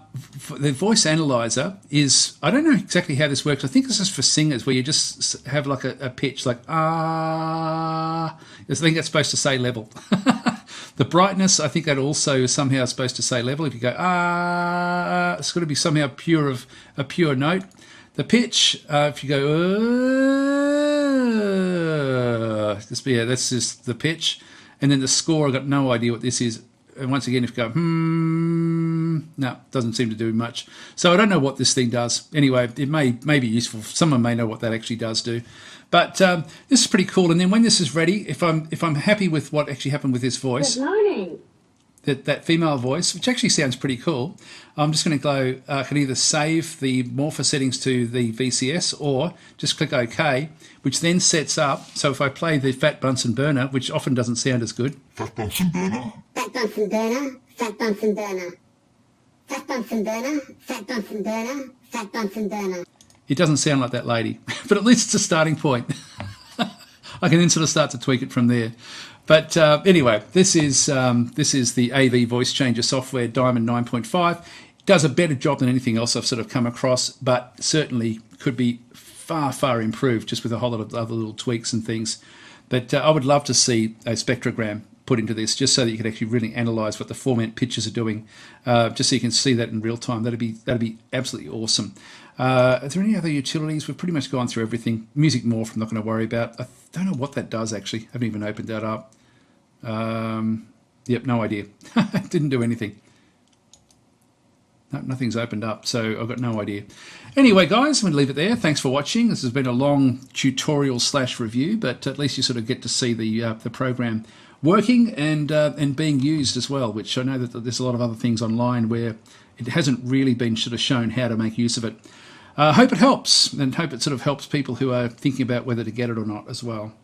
voice analyzer is, I don't know exactly how this works. I think this is for singers, where you just have like a pitch like ah. I think that's supposed to say level. The brightness, I think that also is somehow supposed to say level. If you go ah, it's got to be somehow a pure note. The pitch, if you go that's just the pitch, and then the score. I've got no idea what this is. And once again, if you go, no, doesn't seem to do much. So I don't know what this thing does. Anyway, it may be useful. Someone may know what that actually does do. But this is pretty cool. And then when this is ready, if I'm happy with what actually happened with this voice, Good morning. that female voice, which actually sounds pretty cool, I'm just going to go, I can either save the morpher settings to the VCS or just click OK, which then sets up, so if I play the Fat Bunsen Burner, which often doesn't sound as good. Fat Bunsen Burner. Fat Bunsen Burner, Fat Bunsen Burner. Fat Bunsen Burner, Fat Bunsen Burner, Fat Bunsen Burner. It doesn't sound like that lady, but at least it's a starting point. I I can then sort of start to tweak it from there. But anyway, this is the AV voice changer software Diamond 9.5. It does a better job than anything else I've sort of come across, but certainly could be far improved just with a whole lot of other little tweaks and things. But I would love to see a spectrogram put into this, just so that you can actually really analyze what the 4-minute pitches are doing, just so you can see that in real time. That'd be absolutely awesome. Are there any other utilities? We've pretty much gone through everything. Music morph I'm not going to worry about. I don't know what that does actually. I haven't even opened that up. Yep, no idea. Didn't do anything. No, nothing's opened up, so I've got no idea. Anyway, guys, I'm going to leave it there. Thanks for watching. This has been a long tutorial / review, but at least you sort of get to see the program working and being used as well, which I know that there's a lot of other things online where it hasn't really been sort of shown how to make use of it. Hope it helps, and hope it sort of helps people who are thinking about whether to get it or not as well.